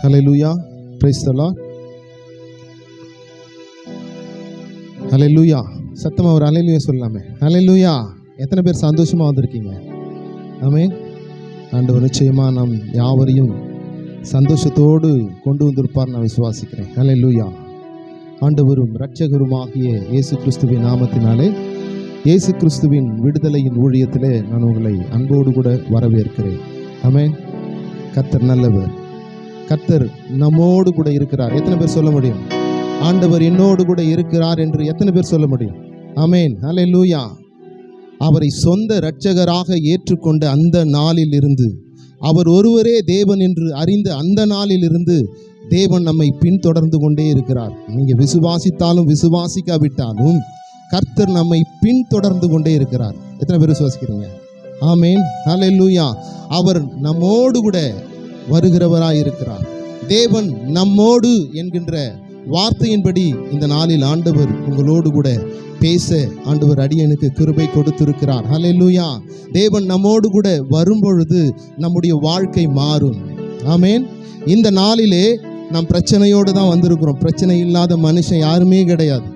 Hallelujah, praise the Lord. ஹல்லேலூயா, சத்தமா ஒரு ஹல்லேலூயா சொல்லலாமே. ஹல்லேலூயா. எத்தனை பேர் சந்தோஷமா வந்திருக்கீங்க? ஆமென். ஆண்டவர் நிச்சயமா நாம் யாவரையும் சந்தோஷத்தோடு கொண்டு வந்திருப்பார் நான் விசுவாசிக்கிறேன். ஹல்லேலூயா. ஆண்டவரும் இரட்சகருமாகிய இயேசு கிறிஸ்துவின் நாமத்தினாலே, இயேசு கிறிஸ்துவின் விடுதலையின் ஊழியத்திலே நான் உங்களை அன்போடு கூட வரவேற்கிறேன். ஆமென். கர்த்தர் நல்லவர். கர்த்தர் நம்மோடு கூட இருக்கிறார். எத்தனை பேர் சொல்ல முடியும்? ஆண்டவர் என்னோடு கூட இருக்கிறார் என்று எத்தனை பேர் சொல்ல முடியும்? ஆமென். ஹல்லேலூயா. அவரை சொந்த இரட்சகராக ஏற்றுக்கொண்ட அந்த நாளில் இருந்து, அவர் ஒருவரே தேவன் என்று அறிந்த அந்த நாளில் இருந்து தேவன் நம்மை பின்தொடர்ந்து கொண்டே இருக்கிறார். நீங்க விசுவாசித்தாலும் விசுவாசிக்காவிட்டாலும் கர்த்தர் நம்மை பின்தொடர்ந்து கொண்டே இருக்கிறார். எத்தனை பேர் விசுவாசிக்கிறீங்க? ஆமென். ஹல்லேலூயா. அவர் நம்மோடு கூட வருகிறவராய் இருக்கிறார். தேவன் நம்மோடு என்கின்ற வார்த்தையின்படி இந்த நாளில் ஆண்டவர் உங்களோடு கூட பேச ஆண்டவர் அடியனுக்கு கிருபை கொடுத்திருக்கிறார். ஹல்லேலூயா. தேவன் நம்மோடு கூட வரும்பொழுது நம்முடைய வாழ்க்கை மாறும். ஆமென். இந்த நாளிலே நாம் பிரச்சனையோடு தான் வந்திருக்கிறோம். பிரச்சனை இல்லாத மனுஷன் யாருமே கிடையாது.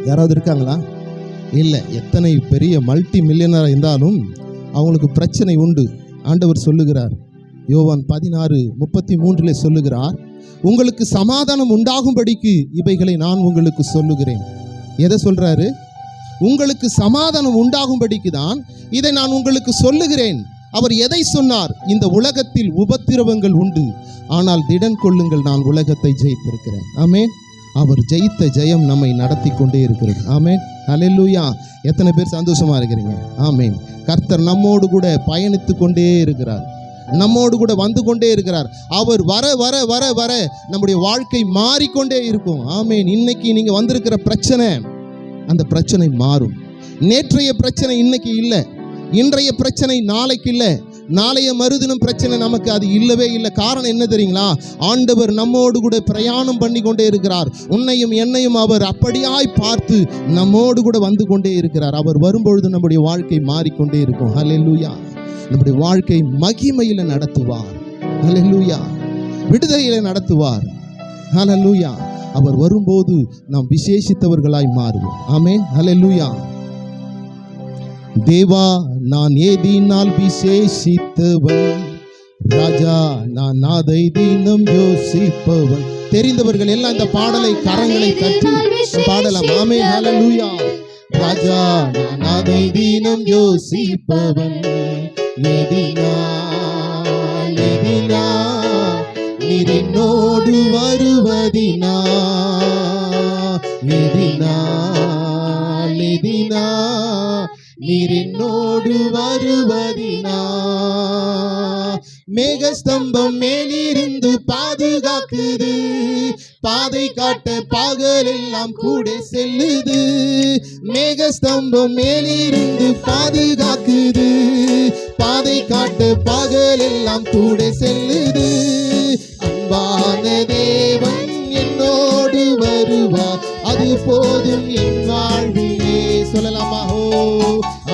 யாராவது இருக்காங்களா? இல்லை. எத்தனை பெரிய மல்டி மில்லியனர் இருந்தாலும் அவங்களுக்கு பிரச்சனை உண்டு. ஆண்டவர் சொல்லுகிறார், யோவான் 16:33 சொல்லுகிறார், உங்களுக்கு சமாதானம் உண்டாகும்படிக்கு இவைகளை நான் உங்களுக்கு சொல்லுகிறேன். எதை சொல்றாரு? உங்களுக்கு சமாதானம் உண்டாகும்படிக்கு தான் இதை நான் உங்களுக்கு சொல்லுகிறேன். அவர் எதை சொன்னார்? இந்த உலகத்தில் உபத்திரவங்கள் உண்டு, ஆனால் திடன் கொள்ளுங்கள், நான் உலகத்தை ஜெயித்திருக்கிறேன். ஆமென். அவர் ஜெயித்த ஜெயம் நம்மை நடத்தி கொண்டே இருக்கிறது. ஆமென். ஹல்லேலூயா. எத்தனை பேர் சந்தோஷமா இருக்கிறீங்க? ஆமென். கர்த்தர் நம்மோடு கூட பயணித்து கொண்டே இருக்கிறார். நம்மோடு கூட வந்து கொண்டே இருக்கிறார். அவர் வர வர வர வர நம்முடைய வாழ்க்கை மாறிக்கொண்டே இருக்கும். ஆமென். இன்னைக்கு நீங்க வந்திருக்கிற பிரச்சனை, அந்த பிரச்சனை மாறும். நேற்றைய பிரச்சனை இன்னைக்கு இல்லை, இன்றைய பிரச்சனை நாளைக்கு இல்லை, நாளைய மறுதினம் பிரச்சனை நமக்கு அது இல்லவே இல்லை. காரணம் என்ன தெரியுங்களா? ஆண்டவர் நம்மோடு கூட பிரயாணம் பண்ணி கொண்டே இருக்கிறார். உன்னையும் என்னையும் அவர் அப்படியாய் பார்த்து நம்மோடு கூட வந்து கொண்டே இருக்கிறார். அவர் வரும்பொழுது நம்முடைய வாழ்க்கை மாறிக்கொண்டே இருக்கும். ஹல்லேலூயா. நம்முடைய வாழ்க்கை மகிமையில நடத்துவார். ஹல்லேலூயா. விடுதலையில நடத்துவார். ஹல்லேலூயா. அவர் வரும்போது நாம் விசேஷித்தவர்களாய் மாறுவோம். ஆமென். ஹல்லேலூயா. தேவா, நான் ஏதினால் விசேஷித்தவன், ராஜா நான் அதை தினம் யோசிப்பவன். தெரிந்தவர்கள் எல்லாம் இந்த பாடலை கரங்களை தட்டி பாடலாம். ஆமென். ஹல்லேலூயா. ராஜா நான் அதை தினம் யோசிப்பவன், நீர் என்னோடு வருவதினா, நீர் என்னோடு வருவதினா, மேகஸ்தம்பம் மேலிருந்து பாதுகாக்குது, பாதை காட்ட பகலெல்லாம் கூட செல்லுது. மேகஸ்தம்பம் மேலிருந்து பாதுகாக்குது, பாதை காட்ட பகலெல்லாம் கூட செல்லுது. அன்பான தேவன் என்னோடு வருவார், அது போதும் என் வாழ்விலே. சொல்லலாமா?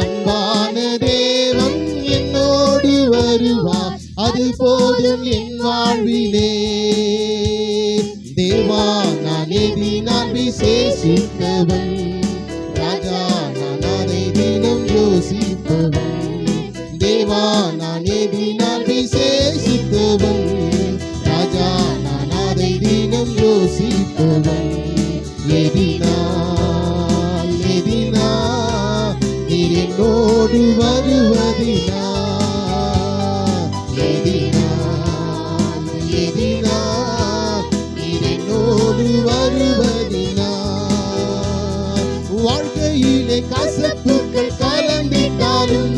அன்பான தேவன் என்னோடு வருவார், அது போதும் என் வாழ்விலே. தேவா, நான் எதினால் விசேஷித்தவன், ராஜா நான் அதை தினம் யோசிப்பவன். தேவா, நான் எதினால் விசேஷித்தவன், ராஜா நான் அதை தினம் யோசிப்பவன். எதினால் நீர் என்னோடு வருவதினா, வருவதினா. வாழ்க்கையிலே கசப்புகள் கலந்திட்டாலும்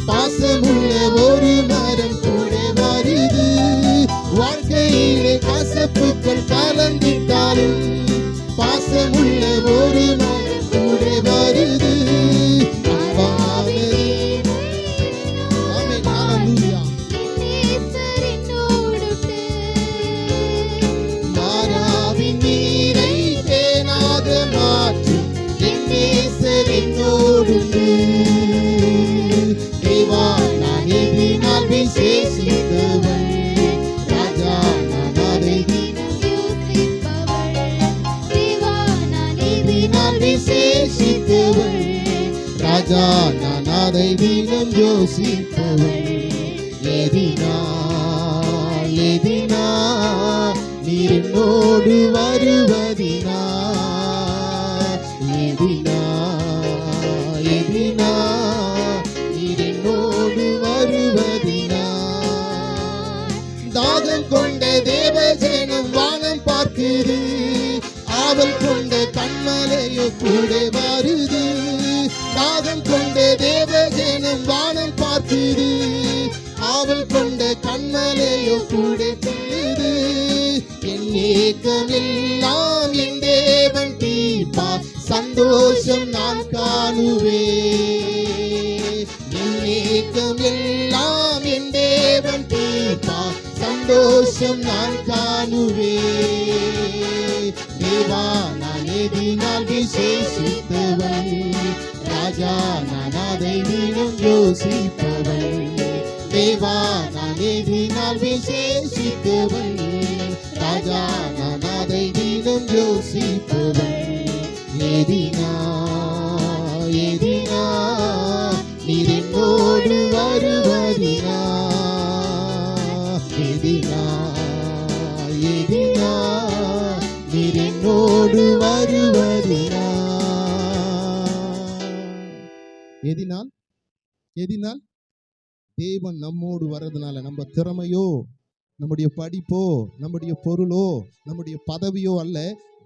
பாசமுள்ள ஒரு மரம் கூட வருது. வாழ்க்கையிலே கசப்புகள் கலந்திட்டாலும் பாசமுள்ள ஒரு மரம் கூட வருது. என்னோடு ராஜா நான் அதை தினம் யோசிப்பவன். எதினால் நீர் என்னோடு வருவதினா, எதினால் நீர் என்னோடு வருவதினா. தாகம் கொண்ட தேவஜனம் வானம் பார்க்குது, ஆவல் கொண்ட கண்மலையோ கூட வருது. தாகம் கொண்ட தேவஜனம் வானம் பார்க்குது, ஆவல் கொண்ட கண்மலையோ கூட சொல்லுது. என் ஏக்கம் எல்லாம் என் தேவன் தீர்ப்பார், சந்தோஷம் நான் காணுவேன். என் ஏக்கம் எல்லாம் என் தேவன் தீர்ப்பார், சந்தோஷம் நான் காணுவேன். தேவா நான் எதினால் விசேஷித்தவன், ராஜா நான் அதை தினம் யோசிப்பவன். தேவா நான் எதினால் விசேஷித்தவன், ராஜா நான் அதை தினம் யோசிப்பவன். எதினா நீர் என்னோடு வருவதினா, எதினா நீர் என்னோடு வருவதினா. எதினால் தேவன் நம்மோடு வர்றதுனால. நம்ம திறமையோ, நம்முடைய படிப்போ, நம்முடைய பொருளோ, நம்முடைய பதவியோ அல்ல,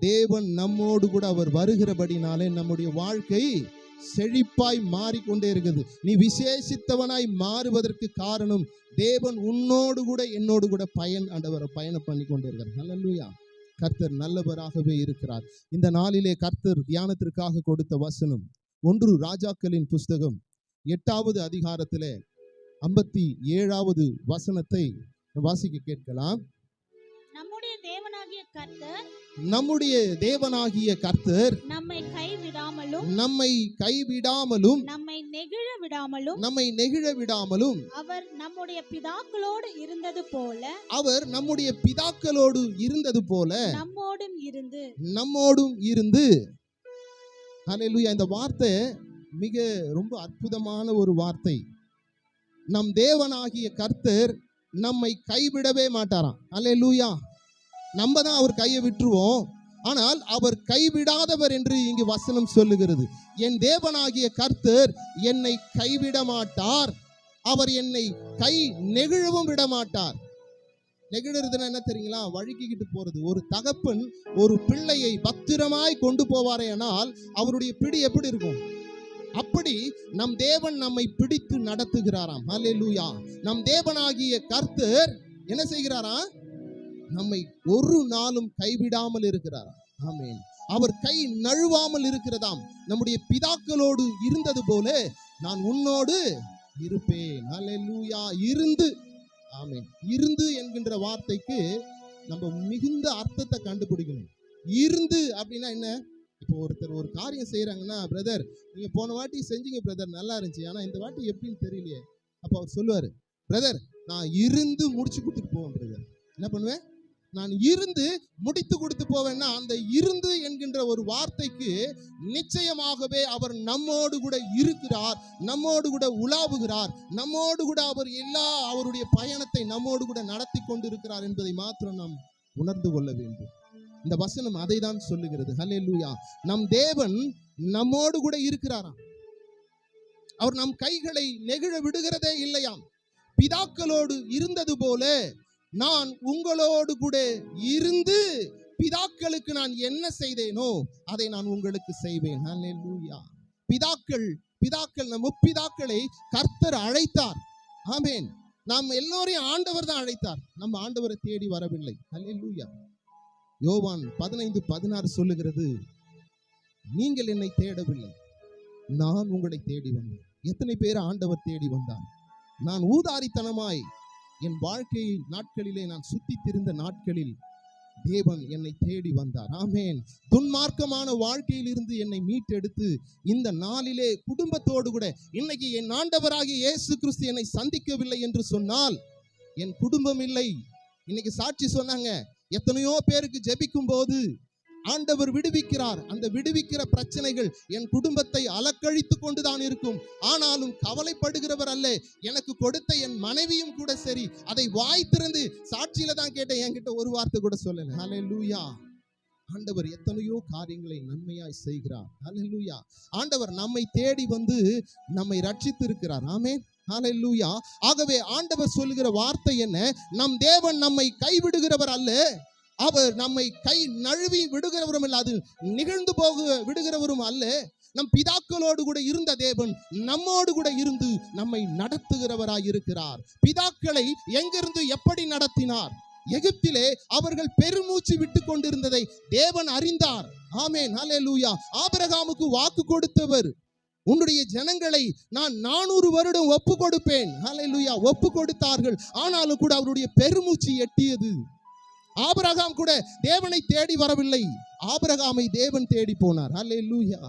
தேவன் நம்மோடு கூட அவர் வருகிறபடினாலே நம்முடைய வாழ்க்கை செழிப்பாய் மாறிக்கொண்டே இருக்குது. நீ விசேஷித்தவனாய் மாறுவதற்கு காரணம் தேவன் உன்னோடு கூட என்னோடு கூட பயணம் பண்ணி கொண்டே இருக்கிறார். ஹல்லேலூயா. கர்த்தர் நல்லவராகவே இருக்கிறார். இந்த நாளிலே கர்த்தர் தியானத்திற்காக கொடுத்த வசனம் 1 ராஜாக்களின் புஸ்தகம் 8வது அதிகாரத்திலே 57வது வசனத்தை வாசிக்க கேட்கலாம். நம்முடைய தேவனாகிய கர்த்தர் நம்மை கைவிடாமலும் நம்மை நெகிழ விடாமலும் அவர் நம்முடைய பிதாக்களோடு இருந்தது போல நம்மோடும் இருந்து. ஹல்லேலூயா. இந்த வார்த்தை மிக ரொம்ப அற்புதமான ஒரு வார்த்தை. நம் தேவனாகிய கர்த்தர் நம்மை கைவிடவே மாட்டாராம். ஹல்லேலூயா. நம்ம தான் அவர் கையை விட்டுருவோம், ஆனால் அவர் கைவிடாதவர் என்று இங்கு வசனம் சொல்லுகிறது. என் தேவனாகிய கர்த்தர் என்னை கைவிட மாட்டார், அவர் என்னை கை நெகிழவும் விட மாட்டார். நெகிழறதுன்னா என்ன தெரியுங்களா? வழுக்கிக்கிட்டு போறது. ஒரு தகப்பன் ஒரு பிள்ளையை பத்திரமாய் கொண்டு போவாரேனால் அவருடைய பிடி எப்படி இருக்கும்? அப்படி நம் தேவன் நம்மை பிடித்து நடத்துகிறாராம். ஹல்லேலூயா. நம் தேவனாகிய கர்த்தர் என்ன செய்கிறாராம்? நம்மை ஒரு நாளும் கைவிடாமல் இருக்கிறாராம். ஆமென். அவர் கை நழுவாமல் இருக்கிறதாம். நம்முடைய பிதாக்களோடு இருந்தது போல நான் உன்னோடு இருப்பேன். ஹல்லேலூயா. இருந்து. ஆமென். இருந்து என்கின்ற வார்த்தைக்கு நம்ம மிகுந்த அர்த்தத்தை கண்டுபிடிக்கணும். இருந்து அப்படின்னா என்ன? இப்போ ஒருத்தர் ஒரு காரியம் செய்யறாங்கன்னா, பிரதர் நீங்க போன வாட்டி செஞ்சீங்க பிரதர், நல்லா இருந்துச்சு, ஆனா இந்த வாட்டி எப்படின்னு தெரியலையே. அப்போ அவர் சொல்லுவாரு, பிரதர் நான் இருந்து முடிச்சு கொடுத்துட்டு போவேன் பிரதர். என்ன பண்ணுவேன்? நான் இருந்து முடித்து கொடுத்து போவேன்னா, அந்த இருந்து என்கின்ற ஒரு வார்த்தைக்கு நிச்சயமாகவே அவர் நம்மோடு கூட இருக்கிறார், நம்மோடு கூட உலாவுகிறார், நம்மோடு கூட அவர் அவருடைய பயணத்தை நம்மோடு கூட நடத்தி கொண்டிருக்கிறார் என்பதை மாத்திரம் நாம் உணர்ந்து கொள்ள வேண்டும். இந்த வசனம் அதை தான் சொல்லுகிறது. ஹல்லேலூயா. நம் தேவன் நம்மோடு கூட இருக்கிறாராம். அவர் நம் கைகளை நெகிழ விடுகிறதே இல்லையாம். பிதாக்களோடு இருந்தது போல நான் உங்களோடு கூட இருந்து பிதாக்களுக்கு நான் என்ன செய்தேனோ அதை நான் உங்களுக்கு செய்வேன். ஹல்லேலூயா. பிதாக்கள் நம் முற்பிதாக்களை கர்த்தர் அழைத்தார். ஆமென். நாம் எல்லோரையும் ஆண்டவர் தான் அழைத்தார், நம்ம ஆண்டவரை தேடி வரவில்லை. ஹல்லேலூயா. யோவான் 15:16 சொல்லுகிறது, நீங்கள் என்னை தேடவில்லை, நான் உங்களை தேடி வந்தேன். எத்தனை பேர் ஆண்டவர் தேடி வந்தார்? நான் ஊதாரித்தனமாய் என் வாழ்க்கை நாட்களிலே நான் சுத்தி திரிந்த நாட்களில் தேவன் என்னை தேடி வந்தார். ஆமென். துன்மார்க்கமான வாழ்க்கையில் இருந்து என்னை மீட்டெடுத்து இந்த நாளிலே குடும்பத்தோடு கூட, இன்னைக்கு என் ஆண்டவராகிய இயேசு கிறிஸ்து என்னை சந்திக்கவில்லை என்று சொன்னால் என் குடும்பம் இல்லை. இன்னைக்கு சாட்சி சொன்னாங்க, எத்தனையோ பேருக்கு ஜெபிக்கும் போது ஆண்டவர் விடுவிக்கிறார். அந்த விடுவிக்கிற பிரச்சனைகள் என் குடும்பத்தை அலக்கழித்து கொண்டுதான் இருக்கும். ஆனாலும் கவலைப்படுகிறவர் அல்ல. எனக்கு கொடுத்த என் மனைவியும் கூட சரி, அதை வாய் திறந்து சாட்சியில தான் கேட்டேன், என்கிட்ட ஒரு வார்த்தை கூட சொல்லல. ஹல்லேலூயா. ஆண்டவர் எத்தனையோ காரியங்களை நன்மையாய் செய்கிறார். ஹல்லேலூயா. ஆண்டவர் நம்மை தேடி வந்து நம்மை ரட்சித்து இருக்கிறார். ஆமென். ஹல்லேலூயா. ஆகவே ஆண்டவர் சொல்லுகிற வார்த்தை என்ன? நம் தேவன் நம்மை கைவிடுகிறவர் அல்ல, அவர் நம்மை கை நழுவி விடுகிறவரும் அல்ல, அது நிகழ்ந்து போக விடுகிறவரும் அல்ல. நம் பிதாக்களோடு கூட இருந்த தேவன் நம்மோடு கூட இருந்து நம்மை நடத்துகிறவராய் இருக்கிறார். பிதாக்களை எங்கிருந்து எப்படி நடத்தினார்? எகிப்திலே அவர்கள் பெருமூச்சு விட்டு கொண்டிருந்ததை தேவன் அறிந்தார். ஆமென். ஹல்லேலூயா. ஆபிரகாமுக்கு வாக்கு கொடுத்தவர், உன்னுடைய ஜனங்களை நான் 400 வருடம் ஒப்பு கொடுப்பேன். ஹல்லேலூயா. ஒப்பு கொடுத்தார்கள். ஆனாலும் கூட அவருடைய பெருமூச்சு எட்டியது. ஆபிரகாம் கூட தேவனை தேடி வரவில்லை, ஆபிரகாமை தேவன் தேடி போனார். ஹல்லேலூயா.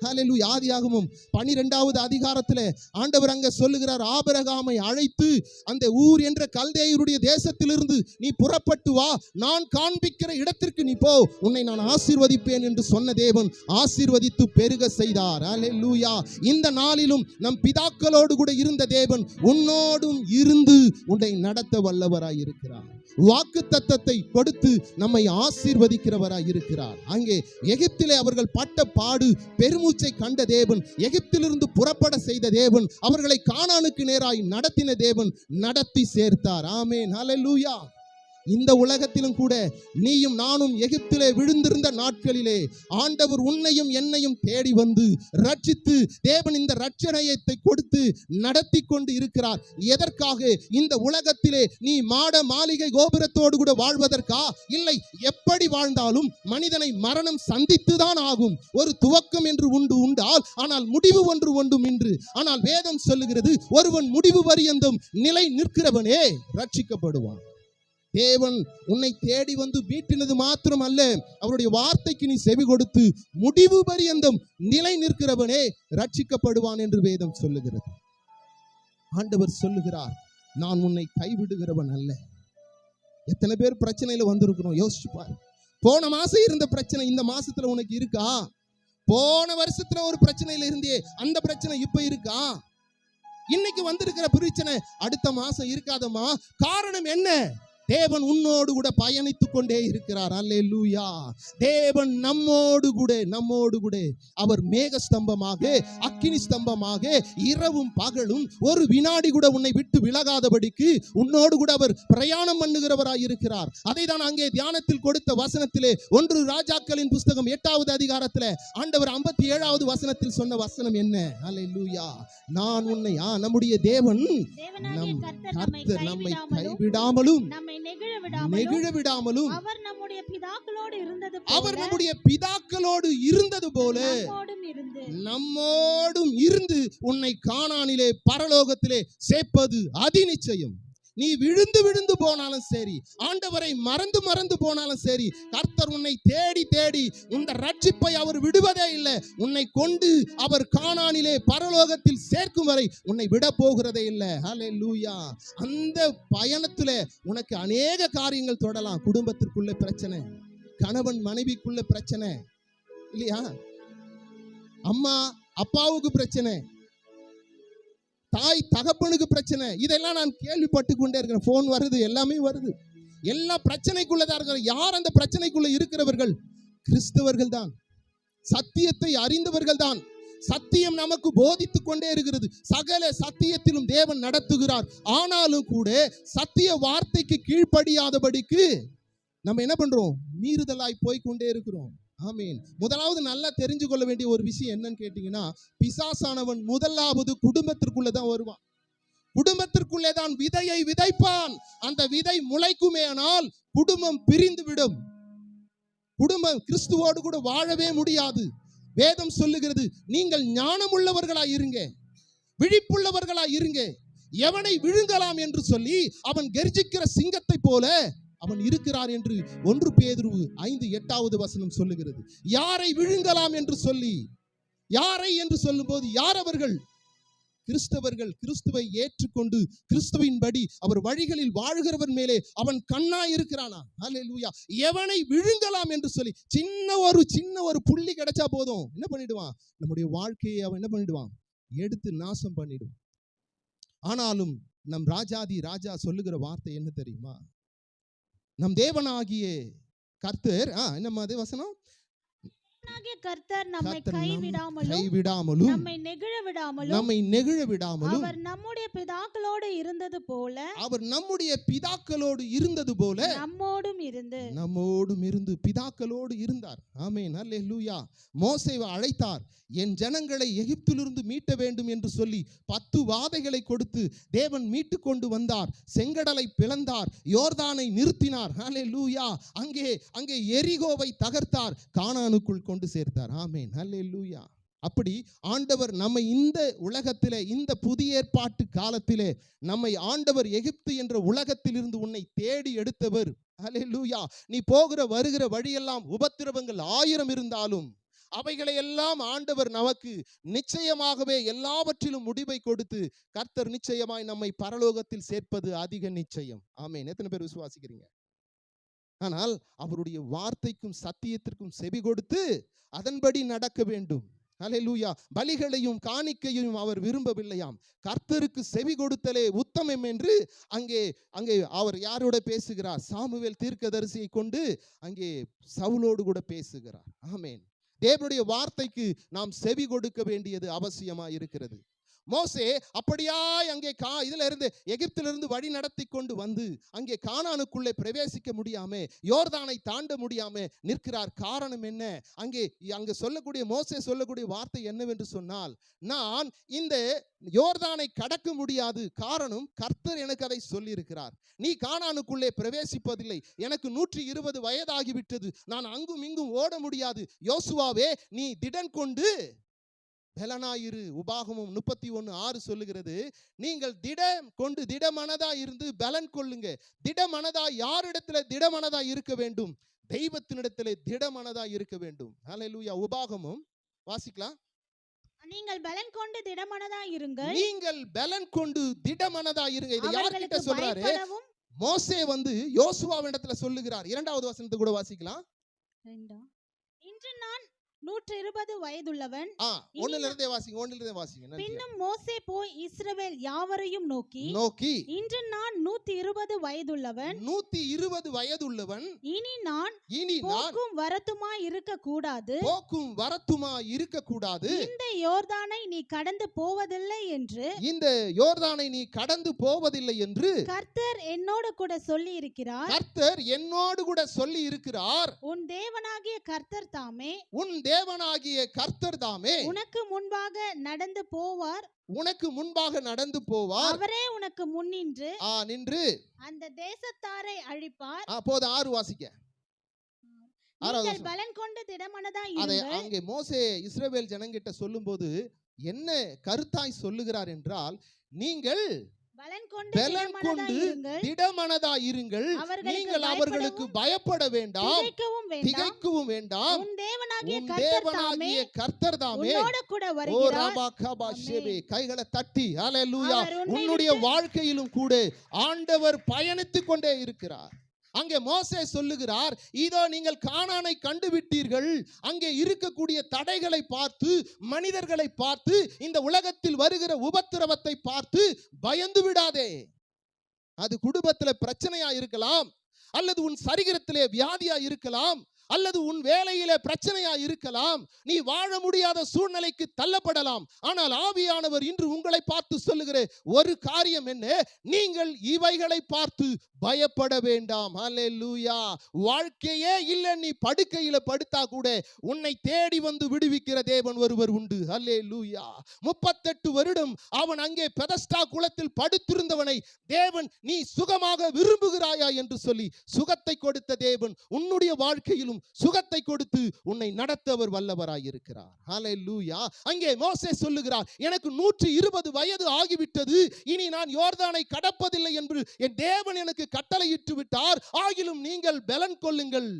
ஹல்லேலூயா. ஆதியாகமம் 12வது அதிகாரத்திலே ஆண்டவர் அங்க சொல்லுகிறார், ஆபிரகாமை அழைத்து அந்த ஊர் என்ற கல்தேயருடைய தேசத்திலிருந்து நீ புறப்பட்டு வா, நான் காண்பிக்கிற இடத்திற்கு நீ போ, உன்னை நான் ஆசீர்வதிப்பேன் என்று சொன்ன தேவன் ஆசீர்வதித்து பெருக செய்தார். ஹல்லேலூயா. இந்த நாளிலும் நம் பிதாக்களோடு கூட இருந்த தேவன் உன்னோடும் இருந்து உன்னை நடத்த வல்லவராய் இருக்கிறார். வாக்குத்தத்தத்தை கொடுத்து நம்மை ஆசீர்வதிக்கிறவராய் இருக்கிறார். அங்கே எகிப்திலே அவர்கள் பட்ட பாடு, பெருமூச்சை கண்ட தேவன், எகிப்திலிருந்து புறப்பட செய்த தேவன், அவர்களை கானானுக்கு நேராய் நடத்தின தேவன் நடத்தி சேர்த்தார். ஆமென். ஹல்லேலூயா. இந்த உலகத்திலும் கூட நீயும் நானும் எகிப்திலே விழுந்திருந்த நாட்களிலே ஆண்டவர் உன்னையும் என்னையும் தேடி வந்து ரட்சித்து தேவன் இந்த ரட்சணையத்தை கொடுத்து நடத்தி கொண்டு இருக்கிறார். எதற்காக? இந்த உலகத்திலே நீ மாட மாளிகை கோபுரத்தோடு கூட வாழ்வதற்கா? இல்லை. எப்படி வாழ்ந்தாலும் மனிதனை மரணம் சந்தித்துதான் ஆகும். ஒரு துவக்கம் என்று உண்டால், ஆனால் முடிவு ஒன்று ஒன்றும் இன்று. ஆனால் வேதம் சொல்லுகிறது, ஒருவன் முடிவு பரியந்தம் நிலை நிற்கிறவனே ரட்சிக்கப்படுவான். தேவன் உன்னை தேடி வந்து மீட்டினது மாத்திரம் அல்ல, அவருடைய வார்த்தைக்கு நீ செவி கொடுத்து முடிவு பரியந்தம் நிலை நிற்கிறவனே ரட்சிக்கப்படுவான் என்று வேதம் சொல்லுகிறது. ஆண்டவர் சொல்லுகிறார், நான் உன்னை கைவிடுகிறவன் அல்ல. எத்தனை பேர் பிரச்சனையில வந்திருக்கிறோம் யோசிச்சு பாரு. போன மாசம் இருந்த பிரச்சனை இந்த மாசத்துல உனக்கு இருக்கா? போன வருஷத்துல ஒரு பிரச்சனையில இருந்தே அந்த பிரச்சனை இப்ப இருக்கா? இன்னைக்கு வந்திருக்கிற பிரச்சனை அடுத்த மாசம் இருக்காதம்மா. காரணம் என்ன? தேவன் உன்னோடு கூட பயணித்துக் கொண்டே இருக்கிறார். அல்லேலூயா. தேவன் நம்மோடு கூட அவர் மேக ஸ்தம்பமாக, அக்கினி ஸ்தம்பமாக இரவும் பகலும் ஒரு வினாடி கூட உன்னை விட்டு விலகாதபடிக்கு உன்னோடு கூட அவர் பிரயாணம் பண்ணுகிறவராய் இருக்கிறார். அதை தான் அங்கே தியானத்தில் கொடுத்த வசனத்திலே 1 ராஜாக்களின் புஸ்தகம் 8வது அதிகாரத்திலே ஆண்டவர் 57வது வசனத்தில் சொன்ன வசனம் என்ன? அல்லேலூயா. நான் உன்னை நம்முடைய தேவன் நம் கர்த்தர் நம்மை கைவிடாமலும் நெகிழ விடாமலும் அவர் நம்முடைய பிதாக்களோடு இருந்தது போல நம்மோடும் இருந்து உன்னை கானானிலே பரலோகத்திலே சேர்ப்பது அதிநிச்சயம். நீ விழுந்து போனாலும் சரி, ஆண்டவரை மறந்து போனாலும் சரி, கர்த்தர் உன்னை தேடி இந்த ரட்சிப்பை அவர் விடுவதே இல்லை. உன்னை கொண்டு அவர் கானானிலே பரலோகத்தில் சேர்க்கும் வரை உன்னை விட போகிறதே இல்லை. ஹல்லேலூயா. அந்த பயணத்துல உனக்கு அநேக காரியங்கள் தொடலாம். குடும்பத்திற்குள்ள பிரச்சனை, கணவன் மனைவிக்குள்ள பிரச்சனை இல்லையா, அம்மா அப்பாவுக்கு பிரச்சனை, தாய் தகப்பனுக்கு பிரச்சனை. இதெல்லாம் நான் கேள்விப்பட்டு கொண்டே இருக்கிறேன். போன் வருது, எல்லாமே வருது. எல்லா பிரச்சனைக்குள்ளதான் இருக்கிற. யார் அந்த பிரச்சனைக்குள்ள இருக்கிறவர்கள்? கிறிஸ்தவர்கள் தான், சத்தியத்தை அறிந்தவர்கள் தான். சத்தியம் நமக்கு போதித்துக் கொண்டே இருக்கிறது. சகல சத்தியத்திலும் தேவன் நடத்துகிறார். ஆனாலும் கூட சத்திய வார்த்தைக்கு கீழ்ப்படியாதபடிக்கு நம்ம என்ன பண்றோம்? மீறுதலாய் போய்கொண்டே இருக்கிறோம். ஆமீன். முதலாவது நல்லா தெரிஞ்சு கொள்ள வேண்டிய ஒரு விஷயம் என்னன்னு கேட்டீங்கன்னா, பிசாசானவன் முதலாவது குடும்பத்திற்குள்ள தான் வருவான். குடும்பத்திற்குள்ளே தான் விதையை விதைப்பான். அந்த விதை முளைக்குமே ஆனால் குடும்பம் பிரிந்து விடும். குடும்பம் கிறிஸ்துவோடு கூட வாழவே முடியாது. வேதம் சொல்லுகிறது, நீங்கள் ஞானமுள்ளவர்களாய் இருங்க, விழிப்புள்ளவர்களாய் இருங்க. எவனை விழுங்கலாம் என்று சொல்லி அவன் கெர்ச்சிக்கிற சிங்கத்தை போல அவன் இருக்கிறார் என்று 1 பேதுரு 5:8வது வசனம் சொல்லுகிறது. யாரை விழுங்கலாம் என்று சொல்லி, யாரை என்று சொல்லும் போது யார் அவர்கள்? கிறிஸ்தவர்கள் கிறிஸ்துவை ஏற்றுக்கொண்டு கிறிஸ்துவின்படி அவர் வழிகளில் வாழ்கிறவர் மேலே அவன் கண்ணாய் இருக்கிறானா? அல்லேலூயா. எவனை விழுங்கலாம் என்று சொல்லி சின்ன ஒரு புள்ளி கிடைச்சா போதும், என்ன பண்ணிடுவான்? நம்முடைய வாழ்க்கையை அவன் என்ன பண்ணிடுவான்? எடுத்து நாசம் பண்ணிடுவான். ஆனாலும் நம் ராஜாதி ராஜா சொல்லுகிற வார்த்தை என்ன தெரியுமா? நம் தேவனாகிய கர்த்தர் என்னம்மா அது வசனம்? கர்த்தர் நம்மை கைவிடாமலும் நம்மை நெகிழ விடாமலும் அவர் நம்முடைய பிதாக்களோடு இருந்தது போல நம்மோடும் இருந்து பிதாக்களோடு இருந்தார். ஆமென், அல்லேலூயா. மோசேவை அழைத்தார், என் ஜனங்களை எகிப்திலிருந்து மீட்ட வேண்டும் என்று சொல்லி 10 வாதைகளை கொடுத்து தேவன் மீட்டு கொண்டு வந்தார். செங்கடலை பிளந்தார், யோர்தானை நிறுத்தினார். அல்லேலூயா. அங்கே எரிகோவை தகர்த்தார், கானானுக்குள் கொண்டு சேர்த்தார். ஆமென், அல்லேலூயா. அப்படி ஆண்டவர் நம்மை இந்த உலகத்திலே, இந்த புதிய ஏற்பாட்டு காலத்திலே நம்மை ஆண்டவர் எகிப்து என்ற உலகத்திலிருந்து உன்னை தேடி எடுத்தவர். அல்லேலூயா. நீ போகிற வருகிற வழியெல்லாம் உபத்திரவங்கள் 1000 இருந்தாலும் அவைகளை எல்லாம் ஆண்டவர் நமக்கு நிச்சயமாகவே எல்லாவற்றிலும் முடிவை கொடுத்து கர்த்தர் நிச்சயமாய் நம்மை பரலோகத்தில் சேர்ப்பது அதிக நிச்சயம். ஆமென். எத்தனை பேர் விசுவாசிக்கிறீங்க? ஆனால் அவருடைய வார்த்தைக்கும் சத்தியத்திற்கும் செவி கொடுத்து அதன்படி நடக்க வேண்டும். அல்லேலூயா. பலிகளையும் காணிக்கையும் அவர் விரும்பவில்லையாம். கர்த்தருக்கு செவி கொடுத்தலே உத்தமம் என்று அங்கே அவர் யாரோட பேசுகிறார்? சாமுவேல் தீர்க்கதரிசியை கொண்டு அங்கே சவுலோடு கூட பேசுகிறார். ஆமென். தேவனுடைய வார்த்தைக்கு நாம் செவி கொடுக்க வேண்டியது அவசியமாக இருக்கிறது. மோசே அப்படியாய் அங்கே இதுல இருந்து எகிப்திலிருந்து வழி நடத்தி கொண்டு வந்து அங்கே கானானுக்குள்ளே பிரவேசிக்க முடியாம, யோர்தானை தாண்ட முடியாம நிற்கிறார். காரணம் என்ன? அங்கே சொல்லக்கூடிய மோசே சொல்லக்கூடிய வார்த்தை என்னவென்று சொன்னால், நான் இந்த யோர்தானை கடக்க முடியாது. காரணம், கர்த்தர் எனக்கு அதை சொல்லி இருக்கிறார். நீ கானானுக்குள்ளே பிரவேசிப்பதில்லை. எனக்கு 120 வயதாகிவிட்டது. நான் அங்கும் இங்கும் ஓட முடியாது. யோசுவாவே, நீ திடன் கொண்டு பலனாயிரு. உபாகமம் 31:6 சொல்லுகிறது, நீங்கள் திடம் கொண்டு திடமனதா இருந்து பலன் கொள்ளுங்க. திடமனதா யாரிடத்துல திடமனதா இருக்க வேண்டும்? தெய்வத்தினிடத்திலே திடமனதா இருக்க வேண்டும். அல்லேலூயா. உபாகமம் வாசிக்கலாம். நீங்கள் பலன் கொண்டு திடமனதா இருங்கள். நீங்கள் பலன் கொண்டு திடமனதா இருங்க. இது யார்கிட்ட சொல்றாரு? மோசே வந்து யோசுவாவிடத்துல சொல்லுகிறார். 2வது வசனத்தை கூட வாசிக்கலாம். இன்று நான் 120 வயதுள்ளவன். ஒன்னிலிருந்தே வாசிங்க. பின்னும் மோசே போய் இஸ்ரவேல் யாவரையும் நோக்கி இன்று நான் 120 வயதுள்ளவன். 120 வயதுள்ளவன். இனி நான் போக்கும் வரத்துமா இருக்க கூடாது. இந்த யோர்தானை நீ கடந்து போவதில்லை என்று கர்த்தர் என்னோடு கூட சொல்லி இருக்கிறார். உன் தேவனாகிய கர்த்தர் தாமே உனக்கு முன்பாக நடந்து போவார். அவரே உனக்கு முன்னின்று நின்று அந்த தேசத்தாரை அழிப்பார். போது 6 வாசிக்க. நீங்கள் பலன் கொண்டு திடமனதா இருங்கள். அங்கே மோசே இஸ்ரவேல் ஜனங்கிட்ட சொல்லும்போது என்ன கருத்தாய் சொல்லுகிறார் என்றால், நீங்கள் பலன் கொண்டு திடமனதா இருங்கள். நீங்கள் அவர்களுக்கு பயப்பட வேண்டாம், திகைக்கவும் வேண்டாம். உன் தேவனாகிய கர்த்தர் தாமே கைகளை தட்டி அல்லேலூயா. உன்னுடைய வாழ்க்கையிலும் கூட ஆண்டவர் பயணித்துக் கொண்டே இருக்கிறார். அங்கே மோசே சொல்லுகிறார், இதோ நீங்கள் கானானை கண்டுவிட்டீர்கள். அங்கே இருக்கக்கூடிய தடைகளை பார்த்து, மனிதர்களை பார்த்து, இந்த உலகத்தில் வருகிற உபத்திரவத்தை பார்த்து பயந்து விடாதே. அது குடும்பத்தில் பிரச்சனையா இருக்கலாம், அல்லது உன் சரீரத்திலே வியாதியா இருக்கலாம், அல்லது உன் வேலையிலே பிரச்சனையா இருக்கலாம். நீ வாழ முடியாத சூழ்நிலைக்கு தள்ளப்படலாம். ஆனால் ஆவியானவர் இன்று உங்களை பார்த்து சொல்லுகிற ஒரு காரியம் என்ன? நீங்கள் இவைகளை பார்த்து பயப்பட வேண்டாம். அல்லேலூயா. வாழ்க்கையே இல்லை, நீ படுக்கையில படுத்தா கூட உன்னை தேடி வந்து விடுவிக்கிற தேவன் ஒருவர் உண்டு. அல்லேலூயா. 38 வருடம் அவன் அங்கே பெதஸ்டா குளத்தில் படுத்திருந்தவனை தேவன், நீ சுகமாக விரும்புகிறாயா என்று சொல்லி சுகத்தை கொடுத்த தேவன் உன்னுடைய வாழ்க்கையிலும் சுகத்தை கொடுத்து உன்னை நடத்தவர் வல்லவராய் இருக்கிறார். ஹல்லேலூயா. அங்கே மோசே சொல்லுகிறார், எனக்கு 120 வயது ஆகிவிட்டது, இனி நான் யோர்தானை கடப்பதில்லை என்று என் தேவன் எனக்கு கட்டளையிட்டு விட்டார். ஆகிலும் நீங்கள் பலன் கொள்ளுங்கள்.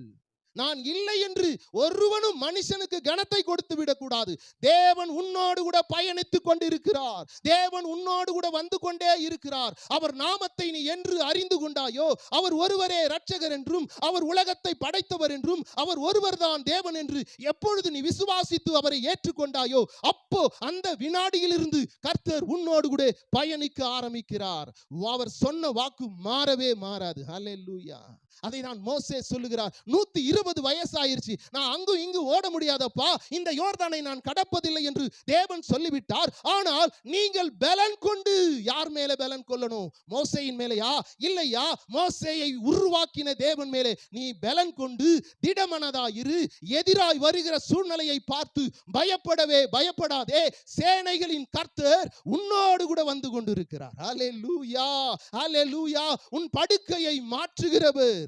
நான் இல்லை என்று ஒருவனும் மனுஷனுக்கு கனத்தை கொடுத்து விடக்கூடாது. தேவன் உன்னோடு கூட பயணித்துக் கொண்டிருக்கிறார். தேவன் உன்னோடு கூட வந்து கொண்டே இருக்கிறார். அவர் நாமத்தை நீ என்று அறிந்து கொண்டாயோ, அவர் ஒருவரே இரட்சகர் என்றும், அவர் உலகத்தை படைத்தவர் என்றும், அவர் ஒருவர்தான் தேவன் என்று எப்பொழுது நீ விசுவாசித்து அவரை ஏற்றுக்கொண்டாயோ, அப்போ அந்த வினாடியிலிருந்து கர்த்தர் உன்னோடு கூட பயணிக்க ஆரம்பிக்கிறார். அவர் சொன்ன வாக்கு மாறவே மாறாது. ஹல்லேலூயா. அதை நான் மோசே சொல்லுகிறார், 120 வயசாயிருச்சு, நான் அங்கும் இங்கு ஓட முடியாதப்பா, இந்த யோர்தானை நான் கடப்பதில்லை என்று தேவன் சொல்லிவிட்டார். ஆனால் நீங்கள் பலன் கொண்டு, யார் மேல பலன் கொள்ளணும்? மோசேயின் மேலையா? இல்லையா, மோசேயை உருவாக்கின தேவன் மேலே நீ பலன் கொண்டு திடமனதாயிரு. எதிராய் வருகிற சூழ்நிலையை பார்த்து பயப்படவே பயப்படாதே. சேனைகளின் கர்த்தர் உன்னோடு கூட வந்து கொண்டிருக்கிறார். ஹல்லேலூயா, ஹல்லேலூயா. உன் படுக்கையை மாற்றுகிறவர்,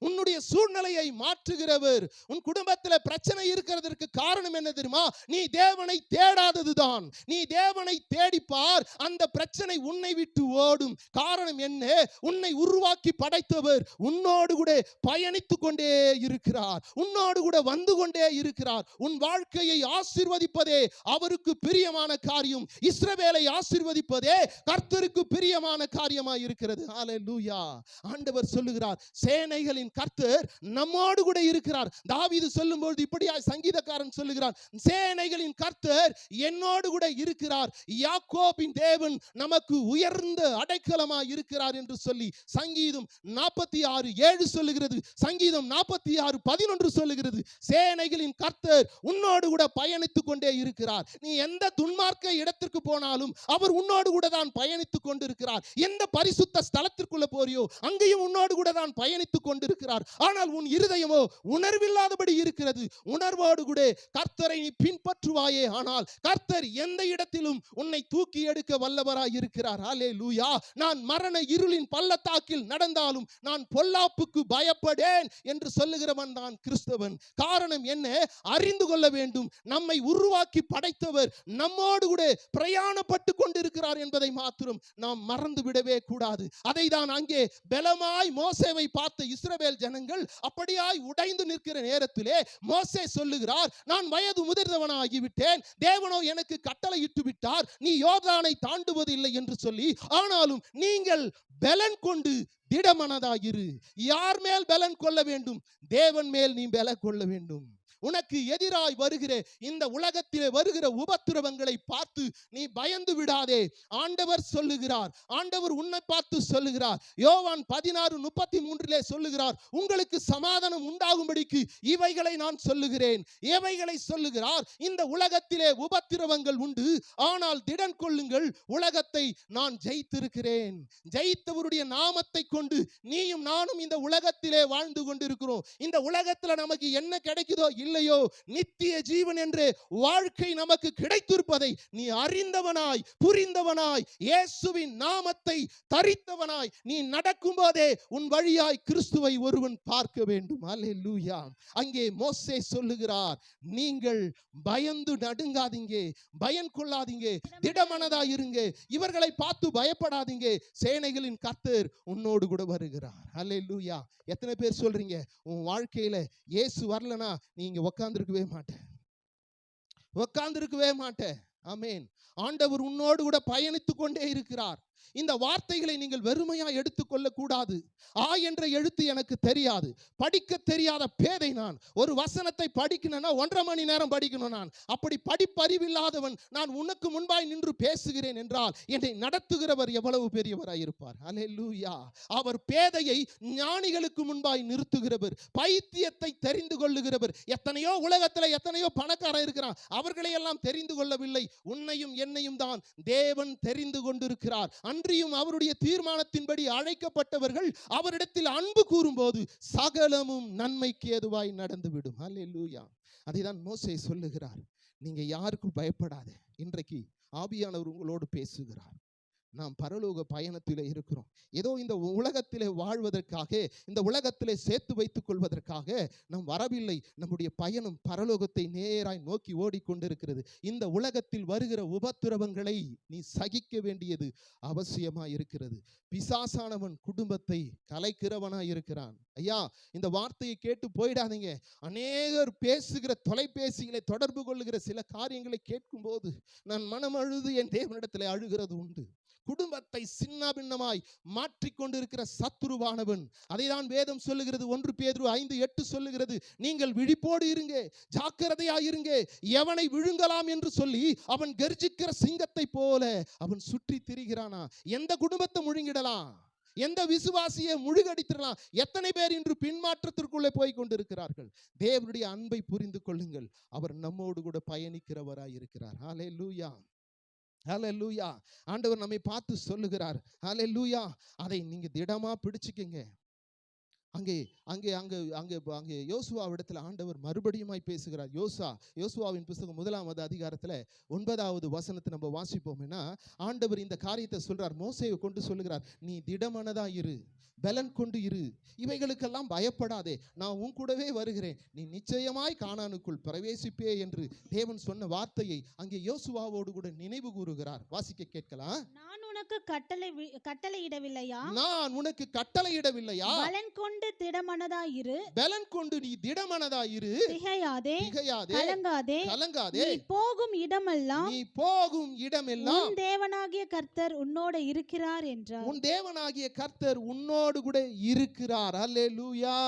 உன்னுடைய சூழ்நிலையை மாற்றுகிறவர். உன் குடும்பத்தில் பிரச்சனை இருக்கிறதற்கு காரணம் என்ன தெரியுமா? நீ தேவனை தேடாததுதான். நீ தேவனை தேடிப்பார், அந்த பிரச்சனை உன்னை விட்டு ஓடும். காரணம் என்ன? உன்னை உருவாக்கி படைத்தவர் உன்னோடு கூட பயணித்துக் கொண்டே இருக்கிறார், உன்னோடு கூட வந்து கொண்டே இருக்கிறார். உன் வாழ்க்கையை ஆசீர்வதிப்பதே அவருக்கு பிரியமான காரியம். இஸ்ரவேலை ஆசீர்வதிப்பதே கர்த்தருக்கு பிரியமான காரியமாய் இருக்கிறது. ஹல்லேலூயா. ஆண்டவர் சொல்லுகிறார், சேனைகளின் கர்த்தர் நம்மோடு கூட இருக்கிறார். தாவீது சொல்லும்போது இப்படியாய் சங்கீதக்காரன் சொல்லுகிறார், சேனைகளின் கர்த்தர் என்னோடு கூட இருக்கிறார். யாக்கோபின் தேவன் நமக்கு உயர்ந்த அடைக்கலமாய் இருக்கிறார் என்று சொல்லி சங்கீதம் 46:7 சொல்லுகிறது. சங்கீதம் 46:11 சொல்லுகிறது, சேனைகளின் கர்த்தர் உன்னோடு கூட பயணித்துக் கொண்டே இருக்கிறார். நீ எந்த துன்மார்க்க இடத்திற்கு போனாலும் அவர் உன்னோடு கூட தான் பயணித்துக் கொண்டிருக்கிறார். எந்த பரிசுத்த ஸ்தலத்திற்குள்ள போறியோ அங்கேயும் உன்னோடு கூட தான் பயணித்துக் கொண்டிருக்கிறார். ஆனால் உன் இருதயமோ உணர்வில்லாதபடி இருக்கிறது. உணர்வோடு கூட கர்த்தரை நீ பின்பற்றுவாயே, ஆனால் கர்த்தர் எந்த இடத்திலும் உன்னை தூக்கி எடுக்க வல்லவராய் இருக்கிறார். ஹல்லேலூயா. நான் மரண இருளின் பள்ளத்தாக்கில் நடந்தாலும் நான் பொல்லாப்புக்கு பயப்படேன் என்று சொல்லுகிறவன் தான் கிறிஸ்தவன். காரணம் என்ன? அறிந்து கொள்ள வேண்டும், நம்மை உருவாக்கி படைத்தவர் நம்மோடு கூட பிரயாணப்பட்டு கொண்டிருக்கிறார் என்பதை மாத்திரம் நாம் மறந்து விடவே கூடாது. அதை தான் அங்கே பலமாய் மோசேவை பார்த்த இஸ்ரவேல் ஜனங்கள் அப்படியாய் உடைந்து நிற்கிற நேரத்திலே மோசே சொல்லுகிறார், நான் வயது முதிர்ந்தவனாகிவிட்டேன், தேவனோ எனக்கு கட்டளையிட்டு விட்டார், நீ யோர்தானை தாண்டுவதில்லை என்று சொல்லி, ஆனாலும் நீங்கள் பலன் கொண்டு திடமனதாயிரு. யார் மேல் பலன் கொள்ள வேண்டும்? தேவன் மேல் நீ பலன் கொள்ள வேண்டும். உனக்கு எதிராய் வருகிற இந்த உலகத்திலே வருகிற உபத்திரவங்களை பார்த்து நீ பயந்து விடாதே. ஆண்டவர் சொல்லுகிறார், ஆண்டவர் உன்னை பார்த்து சொல்லுகிறார். யோவான் 16:33 சொல்லுகிறார், உங்களுக்கு சமாதானம் உண்டாகும்படிக்கு இவைகளை நான் சொல்லுகிறேன். எவைகளை சொல்லுகிறார்? இந்த உலகத்திலே உபத்திரவங்கள் உண்டு, ஆனால் திடன் கொள்ளுங்கள், உலகத்தை நான் ஜெயித்திருக்கிறேன். ஜெயித்தவருடைய நாமத்தை கொண்டு நீயும் நானும் இந்த உலகத்திலே வாழ்ந்து கொண்டிருக்கிறோம். இந்த உலகத்தில் நமக்கு என்ன கிடைக்குதோ இல்லையோ, நித்திய ஜீவன் என்ற வாழ்க்கை நமக்கு கிடைத்திருப்பதை நீ அறிந்தவனாய் புரிந்தவனாய் இயேசுவின் நாமத்தை தரித்தவனாய் நீ நடக்கும் போதே உன் வழியாய் கிறிஸ்துவை ஒருவன் பார்க்க வேண்டும். அல்லேலூயா. அங்கே மோசே சொல்லுகிறார், நீங்கள் பயந்து நடுங்காதீங்க, பயம் கொள்ளாதீங்க, திடமனதாயிருங்க, இவர்களை பார்த்து பயப்படாதீங்க, சேனைகளின் கர்த்தர் உன்னோடு கூட வருகிறார். அல்லேலூயா. எத்தனை பேர் சொல்றீங்க, உன் வாழ்க்கையில இயேசு வரலனா நீங்க உட்கார்ந்திருக்கவே மாட்டேன். ஆமென். ஆண்டவர் உன்னோடு கூட பயணித்துக் கொண்டே இருக்கிறார். இந்த வார்த்தைகளை நீங்கள் வெறுமையா எடுத்துக்கொள்ள கூடாது. ஆ என்ற எழுத்து எனக்கு தெரியாது, படிக்க தெரியாத பேதை நான். ஒரு வசனத்தை படிக்கணும்னா 1.5 மணி நேரம் படிக்கணும். நான் அப்படி படிப்பறிவில்லாதவன். நான் உனக்கு முன்பாய் நின்று பேசுகிறேன் என்றால் என்னை நடத்துகிறவர் எவ்வளவு பெரியவராய் இருப்பார். அல்லேலூயா. அவர் பேதையை ஞானிகளுக்கு முன்பாய் நிறுத்துகிறவர், பைத்தியத்தை தெரிந்து கொள்ளுகிறவர். எத்தனையோ உலகத்தில் எத்தனையோ பணக்காரன் இருக்கிறான், அவர்களை எல்லாம் தெரிந்து கொள்ளவில்லை. உன்னையும் என்னையும் தான் தேவன் தெரிந்து கொண்டிருக்கிறார். அன்றியும் அவருடைய தீர்மானத்தின்படி அழைக்கப்பட்டவர்கள் அவரிடத்தில் அன்பு கூறும்போது சகலமும் நன்மைக்கு ஏதுவாய் நடந்துவிடும். அல்லேலூயா. அதைதான் மோசே சொல்லுகிறார், நீங்க யாருக்கும் பயப்படாதே. இன்றைக்கு ஆவியானவர் உங்களோடு பேசுகிறார். நாம் பரலோக பயணத்திலே இருக்கிறோம். ஏதோ இந்த உலகத்திலே வாழ்வதற்காக, இந்த உலகத்திலே சேர்த்து வைத்துக் கொள்வதற்காக நாம் வரவில்லை. நம்முடைய பயணம் பரலோகத்தை நேராய் நோக்கி ஓடிக்கொண்டிருக்கிறது. இந்த உலகத்தில் வருகிற உபத்திரவங்களை நீ சகிக்க வேண்டியது அவசியமாய் இருக்கிறது. பிசாசானவன் குடும்பத்தை கலைக்கிறவனாய் இருக்கிறான். ஐயா, இந்த வார்த்தையை கேட்டு போயிடாதீங்க. அநேகர் பேசுகிற தொலைபேசிகளை தொடர்பு கொள்ளுகிற சில காரியங்களை கேட்கும் போது நான் மனம் அழுது என் தேவனிடத்தில் அழுகிறது உண்டு. குடும்பத்தை சின்ன பின்னமாய் மாற்றிக்கொண்டிருக்கிற சத்துருவானவன், அதைதான் வேதம் சொல்லுகிறது. 1 பேதுரு 5:8 சொல்லுகிறது, நீங்கள் விழிப்போடு இருங்க, ஜாக்கிரதையாய் இருங்க, எவனை விழுங்கலாம் என்று சொல்லி அவன் கர்ஜிக்கிற சிங்கத்தை போல அவன் சுற்றி திரிகிறானா. எந்த குடும்பத்தை முழுங்கிடலாம், எந்த விசுவாசியை முழுகடித்திடலாம். எத்தனை பேர் இன்று பின்மாற்றத்திற்குள்ளே போய் கொண்டிருக்கிறார்கள். தேவனுடைய அன்பை புரிந்து கொள்ளுங்கள். அவர் நம்மோடு கூட பயணிக்கிறவராய் இருக்கிறார். ஹல்லேலூயா, ஹல்லேலூயா. ஆண்டவர் நம்மை பார்த்து சொல்லுகிறார், ஹல்லேலூயா. அதை நீங்க திடமா பிடிச்சுக்கங்க. அங்கே அங்கே அங்கே அங்கே அங்கே யோசுவாவிடத்தில் ஆண்டவர் மறுபடியுமாய் பேசுகிறார். யோசுவாவின் புஸ்தகம் 1ஆம் அதிகாரத்தில் 9வது வசனத்தை நம்ம வாசிப்போம்னா, ஆண்டவர் இந்த காரியத்தை சொல்றார். மோசேயை கொண்டு சொல்லுகிறார், நீ திடமனதா இரு, பலன் கொண்டு இரு, இவைகளுக்கெல்லாம் பயப்படாதே, நான் உன் கூடவே வருகிறேன், நீ நிச்சயமாய் கானானுக்குள் பிரவேசிப்பே என்று தேவன் சொன்ன வார்த்தையை அங்கே யோசுவாவோடு கூட நினைவு கூறுகிறார். வாசிக்க கேட்கலாம். நான் உனக்கு கட்டளையிடவில்லையா? நான் உனக்கு கட்டளையிடவில்லையா? பலன் கொண்டு திடமனதாயிரு, பலன் கொண்டு நீ திடமனதாயிரு, திகையாதே, கலங்காதே, நீ போகும் இடமெல்லாம் உன் தேவனாகிய கர்த்தர் உன்னோடு இருக்கிறார் என்றார். உன் தேவனாகிய கர்த்தர் உன்னோடு கூட இருக்கிறார். அல்லேலூயா.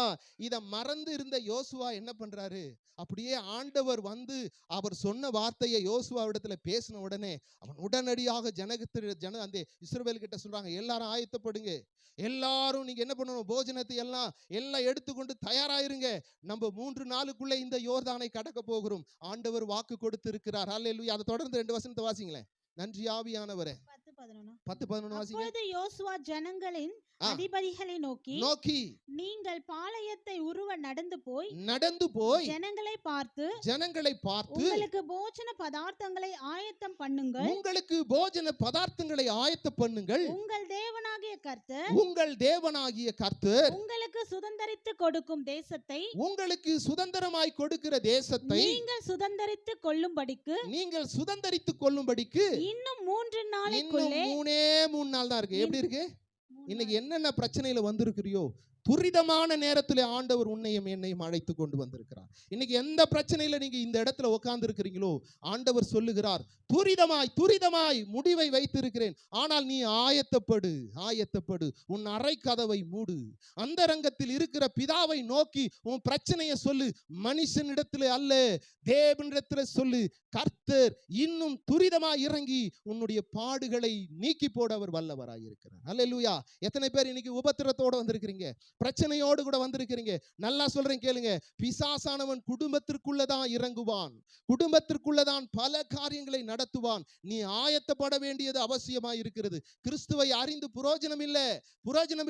இத மறந்து இருந்த யோசுவா என்ன பண்றாரு? அப்படியே ஆண்டவர் வந்து அவர் சொன்ன வார்த்தையை யோசுவாவிடத்துல பேசின உடனே அவன் உடனடியாக அந்த இஸ்ரவேல் கிட்ட சொல்றாங்க, எல்லாரும் ஆயத்தப்படுங்க, எல்லாரும் நீங்க என்ன பண்ணணும், போஜனத்தை எல்லாம் எடுத்துக்கொண்டு தயாராயிருங்க, நம்ம 3 நாளுக்குள்ள இந்த யோர்தானை கடக்க போகிறோம். ஆண்டவர் வாக்கு கொடுத்து இருக்கிறார். அல்லேலூயா. அதை தொடர்ந்து 2 வசனத்தை வாசிங்களேன். நன்றி ஆவியானவரே. 10-11 வாசிங்க. அப்பொழுது யோசுவா ஜனங்களின் அதிபதிகளை நோக்கி நீங்கள் பாளையத்தை உருவ நடந்து போய் ஜனங்களை பார்த்து உங்களுக்கு போஜன பதார்த்தங்களை ஆயத்தம் பண்ணுங்கள், உங்கள் தேவனாகிய கர்த்தர் உங்களுக்கு சுதந்தரித்து கொடுக்கும் தேசத்தை, உங்களுக்கு சுதந்திரமாய் கொடுக்கிற தேசத்தை நீங்கள் சுதந்தரித்து கொள்ளும்படிக்கு இன்னும் 3 நாளைக்குள்ளே, 3 நாள் தான் இருக்கு. எப்படி இருக்கு? இன்னைக்கு என்னென்ன பிரச்சனையில வந்திருக்கிறியோ, துரிதமான நேரத்தில் ஆண்டவர் உன்னையும் என்னையும் அழைத்து கொண்டு வந்திருக்கிறார். இன்னைக்கு எந்த பிரச்சனையில நீங்க இந்த இடத்துல உட்கார்ந்து இருக்கிறீங்களோ, ஆண்டவர் சொல்லுகிறார், துரிதமாய் முடிவை வைத்திருக்கிறேன், ஆனால் நீ ஆயத்தப்படு, உன் அறை கதவை மூடு, அந்தரங்கத்தில் இருக்கிற பிதாவை நோக்கி உன் பிரச்சனையை சொல்லு, மனுஷனிடத்தில் அல்ல தேவனிடத்தில் சொல்லு. கர்த்தர் இன்னும் துரிதமாய் இறங்கி உன்னுடைய பாடுகளை நீக்கி போட அவர் வல்லவராய் இருக்கிறார். அல்லேலூயா. எத்தனை பேர் இன்னைக்கு உபத்திரத்தோட வந்திருக்கிறீங்க, பிரச்சனையோடு கூட வந்திருக்கிறீங்க? நல்லா சொல்றேன் கேளுங்க. பிசாசானவன் குடும்பத்திற்குள்ளதான் இறங்குவான், குடும்பத்திற்குள்ளதான் பல காரியங்களை நடத்துவான். நீ ஆயத்தப்பட வேண்டியது அவசியமாய் இருக்கிறது. கிறிஸ்துவை அறிந்து புரோஜனம்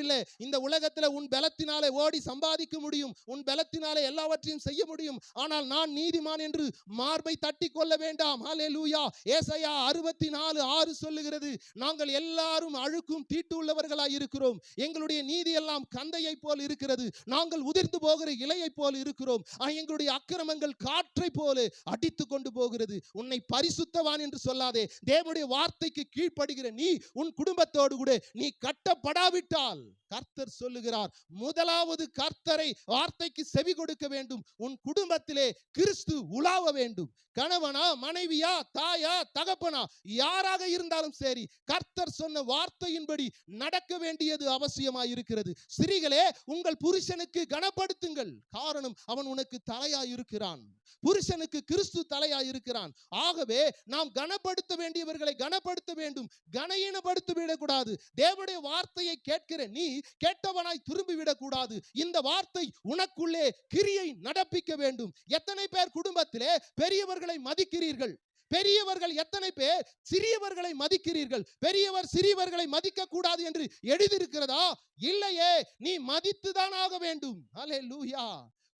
இல்லை. இந்த உலகத்துல உன் பலத்தினாலே ஓடி சம்பாதிக்க முடியும், உன் பலத்தினாலே எல்லாவற்றையும் செய்ய முடியும். ஆனால் நான் நீதிமான் என்று மார்பை தட்டி கொள்ள வேண்டாம். ஹல்லேலூயா. ஏசாயா 64:6 சொல்லுகிறது, நாங்கள் எல்லாரும் அழுக்கும் தீட்டு உள்ளவர்களாய் இருக்கிறோம், எங்களுடைய நீதி எல்லாம் கந்தையை போல் இருக்கிறது, நாங்கள் உதிர்ந்து போகிற இலையை போல் இருக்கிறோம், எங்களுடைய அக்கிரமங்கள் காற்றை போல அடித்து கொண்டு போகிறது. உன்னை பரிசுத்தவான் என்று சொல்லாதே. தேவனுடைய வார்த்தைக்கு கீழ்ப்படுகிற நீ உன் குடும்பத்தோடு கூட நீ கட்டப்படாவிட்டால், கர்த்தர் சொல்லுகிறார், முதலாவது கர்த்தரை வார்த்தைக்கு செவி கொடுக்க வேண்டும். உன் குடும்பத்திலே கிறிஸ்து உலாவ வேண்டும். கணவனா, மனைவியா, தாயா, தகப்பனா, யாராக இருந்தாலும் சரி, கர்த்தர் சொன்ன வார்த்தையின்படி நடக்க வேண்டியது அவசியமாய் இருக்கிறது. ஸ்திரீகளே, உங்கள் புருஷனுக்கு கனப்படுத்துங்கள். காரணம், அவன் உனக்கு தலையாய் இருக்கிறான். புருஷனுக்கு கிறிஸ்து தலையாய் இருக்கிறான். ஆகவே நாம் கனப்படுத்த வேண்டியவர்களை கனப்படுத்த வேண்டும், கனஈனப்படுத்தி விடக்கூடாது. தேவனுடைய வார்த்தையை கேட்கிற நீ கேட்டவனாய் திரும்பி விடக்கூடாது. இந்த வார்த்தை உனக்குள்ளே கிரியை நடப்பிக்க வேண்டும். எத்தனை பேர் குடும்பத்திலே பெரியவர்களை மதிக்கிறீர்கள்? பெரியவர்கள் எத்தனை பேர் சிறியவர்களை மதிக்கிறீர்கள்? பெரியவர் சிறியவர்களை மதிக்க கூடாது என்று எழுதியிருக்கிறதா? இல்லையே, நீ மதித்துதான் ஆக வேண்டும். அல்லேலூயா.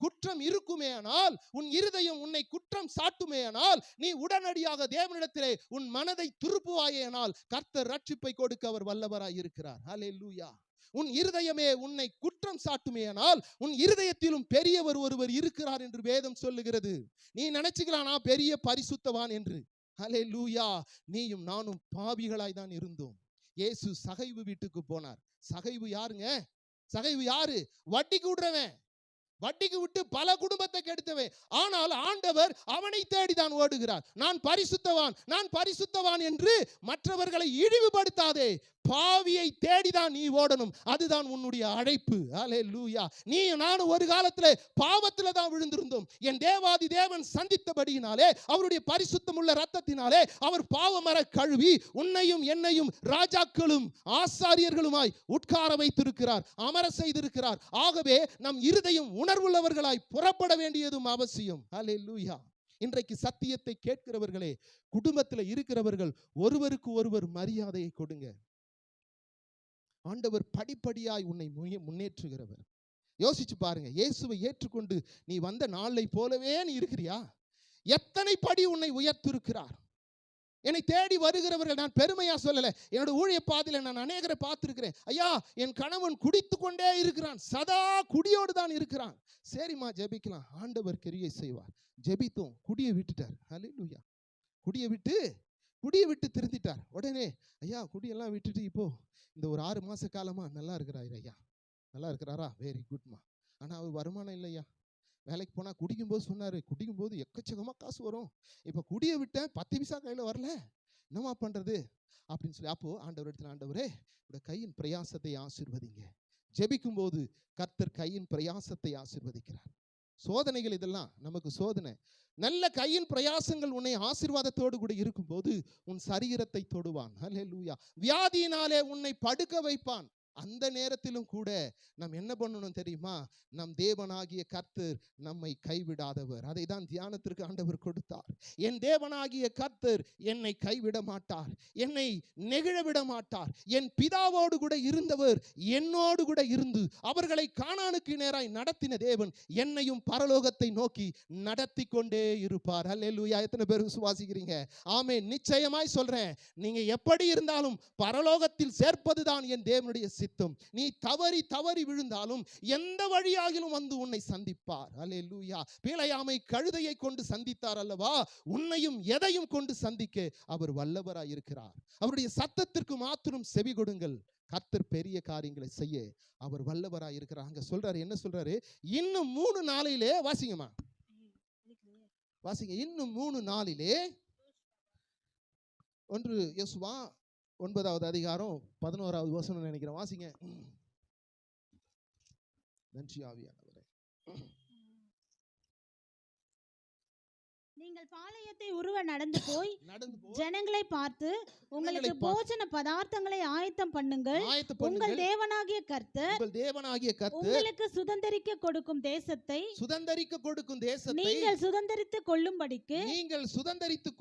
குற்றம் இருக்குமேயானால், உன் இருதயம் உன்னை குற்றம் சாட்டுமேயானால், நீ உடனடியாக தேவனிடத்திலே உன் மனதை திருப்புவாயேயானால் கர்த்தர் ரட்சிப்பை கொடுக்க அவர் வல்லவராய் இருக்கிறார். ஹல்லேலூயா. உன் இருதயமே உன்னை குற்றம் சாட்டுமேயானால் உன் இருதயத்திலும் பெரியவர் ஒருவர் இருக்கிறார் என்று வேதம் சொல்லுகிறது. நீ நினைச்சுக்கலாம் நான் பெரிய பரிசுத்தவான் என்று. ஹல்லேலூயா. நீயும் நானும் பாவிகளாய் தான் இருந்தோம். இயேசு சகைவு வீட்டுக்கு போனார். சகைவு யாருங்க? சகைவு யாரு? வட்டிக்கு விடுறவன், வட்டிக்கு விட்டு பல குடும்பத்தை கெடுத்தவன். ஆனால் ஆண்டவர் அவனை தேடிதான் ஓடுகிறார். நான் பரிசுத்தவான், நான் பரிசுத்தவான் என்று மற்றவர்களை இழிவுபடுத்தாதே, பாவியை தேடிதான் நீ ஓடணும். அதுதான் உன்னுடைய அழைப்பு. ஹல்லேலூயா. நீ நானும் ஒரு காலத்துல பாவத்துல தான் விழுந்திருந்தோம். என் தேவாதி தேவன் சந்தித்தபடியினாலே, அவருடைய பரிசுத்தமுள்ள இரத்தத்தினாலே அவர் பாவமர கழுவி உன்னையும் என்னையும் ராஜாக்களும் ஆசாரியர்களுமாய் உட்கார வைத்திருக்கிறார், அமர செய்திருக்கிறார். ஆகவே நம் இருதயம் உணர்வுள்ளவர்களாய் புறப்பட வேண்டியதும் அவசியம். ஹல்லேலூயா. இன்றைக்கு சத்தியத்தை கேட்கிறவர்களே, குடும்பத்தில் இருக்கிறவர்கள் ஒருவருக்கு ஒருவர் மரியாதையை கொடுங்க. ஆண்டவர் படிப்படியாய் உன்னை முன்னேற்றுகிறவர். யோசிச்சு பாருங்க, இயேசுவை ஏற்றுக்கொண்டு நீ வந்த நாளை போலவே நீ இருக்கிறியா? எத்தனை படி உன்னை உயர்த்திருக்கிறார். என்னை தேடி வருகிறவர்கள், நான் பெருமையா சொல்லல, என்னோட ஊழிய பாதையில நான் அநேகரை பார்த்திருக்கிறேன். ஐயா, என் கணவன் குடித்து கொண்டே இருக்கிறான், சதா குடியோடு தான் இருக்கிறான். சரிம்மா, ஜெபிக்கலாம், ஆண்டவர் கிரியை செய்வார். ஜெபித்தோம், குடியை விட்டுட்டார். ஹல்லேலூயா. குடியை விட்டு திருந்திட்டார். உடனே ஐயா குடியெல்லாம் விட்டுட்டு இப்போ இந்த ஒரு 6 மாச காலமா நல்லா இருக்கிறாரு. ஐயா நல்லா இருக்கிறாரா? வெரி குட்மா. ஆனா அவர் வருமானம் இல்லையா. வேலைக்கு போனா குடிக்கும்போது சொன்னாரு, குடிக்கும்போது எக்கச்சக்கமா காசு வரும். இப்ப குடியை விட்டேன், 10 பைசா கையில வரல, என்னமா பண்றது அப்படின்னு சொல்லி, அப்போ ஆண்டவர் இடத்துல, ஆண்டவரே உடைய கையின் பிரயாசத்தை ஆசீர்வதிங்க. ஜெபிக்கும் போது கர்த்தர் கையின் பிரயாசத்தை ஆசீர்வதிக்கிறார். சோதனைகள் இதெல்லாம் நமக்கு சோதனை. நல்ல கையின் பிரயாசங்கள் உன்னை ஆசீர்வாதத்தோடு கூட இருக்கும்போது உன் சரீரத்தை தொடுவான். ஹல்லேலூயா. வியாதியினாலே உன்னை படுக்க வைப்பான். அந்த நேரத்திலும் கூட நாம் என்ன பண்ணணும் தெரியுமா? நம் தேவனாகிய கர்த்தர் நம்மை கைவிடாதவர். அதை தான் தியானத்திற்கு ஆண்டவர் கொடுத்தார். என் தேவனாகிய கர்த்தர் என்னை கைவிட மாட்டார், என்னை நெகிழ விட மாட்டார். என் பிதாவோடு கூட இருந்தவர் என்னோடு கூட இருந்து அவர்களை கானானுக்கு நேராய் நடத்தின தேவன் என்னையும் பரலோகத்தை நோக்கி நடத்தி கொண்டே இருப்பார். ஹல்லேலூயா. எத்தனை பேர் விசுவாசிக்கிறீங்க? ஆமென். நிச்சயமாய் சொல்றேன், நீங்க எப்படி இருந்தாலும் பரலோகத்தில் சேர்ப்பதுதான் என் தேவனுடைய சித்தம். நீ தவறி விழுந்தாலும் எந்த வழியாகிலும் வந்து உன்னை சந்திப்பார். ஹல்லேலூயா. பிழையாமை கழுதையை கொண்டு சந்தித்தார் அல்லவா, உன்னையும் எதையும் கொண்டு சந்திக்க அவர் வல்லவராய் இருக்கிறார். அவருடைய சத்தத்திற்கு மாத்திரம் செவி கொடுங்கள். கர்த்தர் பெரிய காரியங்களை செய்ய அவர் வல்லவராய் இருக்கிறார். அங்க சொல்றாரு, என்ன சொல்றாரு? இன்னும் 3 நாளிலே, வாசிங்கம்மா வாசிங்க, இன்னும் 3 நாளிலே, 1 யோசுவா 9வது அதிகாரம் 11வது வசனம் நினைக்கிறேன், வாசிங்க. நன்றி ஆவியானவரே. நீங்கள் பாளையத்தை உருவ நடந்து போய் ஜனங்களை பார்த்து உங்களுக்கு போஜன பதார்த்தங்களை ஆயத்தம் பண்ணுங்கள். உங்கள் தேவனாகிய கர்த்தர் உங்களுக்கு சுதந்தரிக்க கொடுக்கும் தேசத்தை நீங்கள் சுதந்தரித்துக்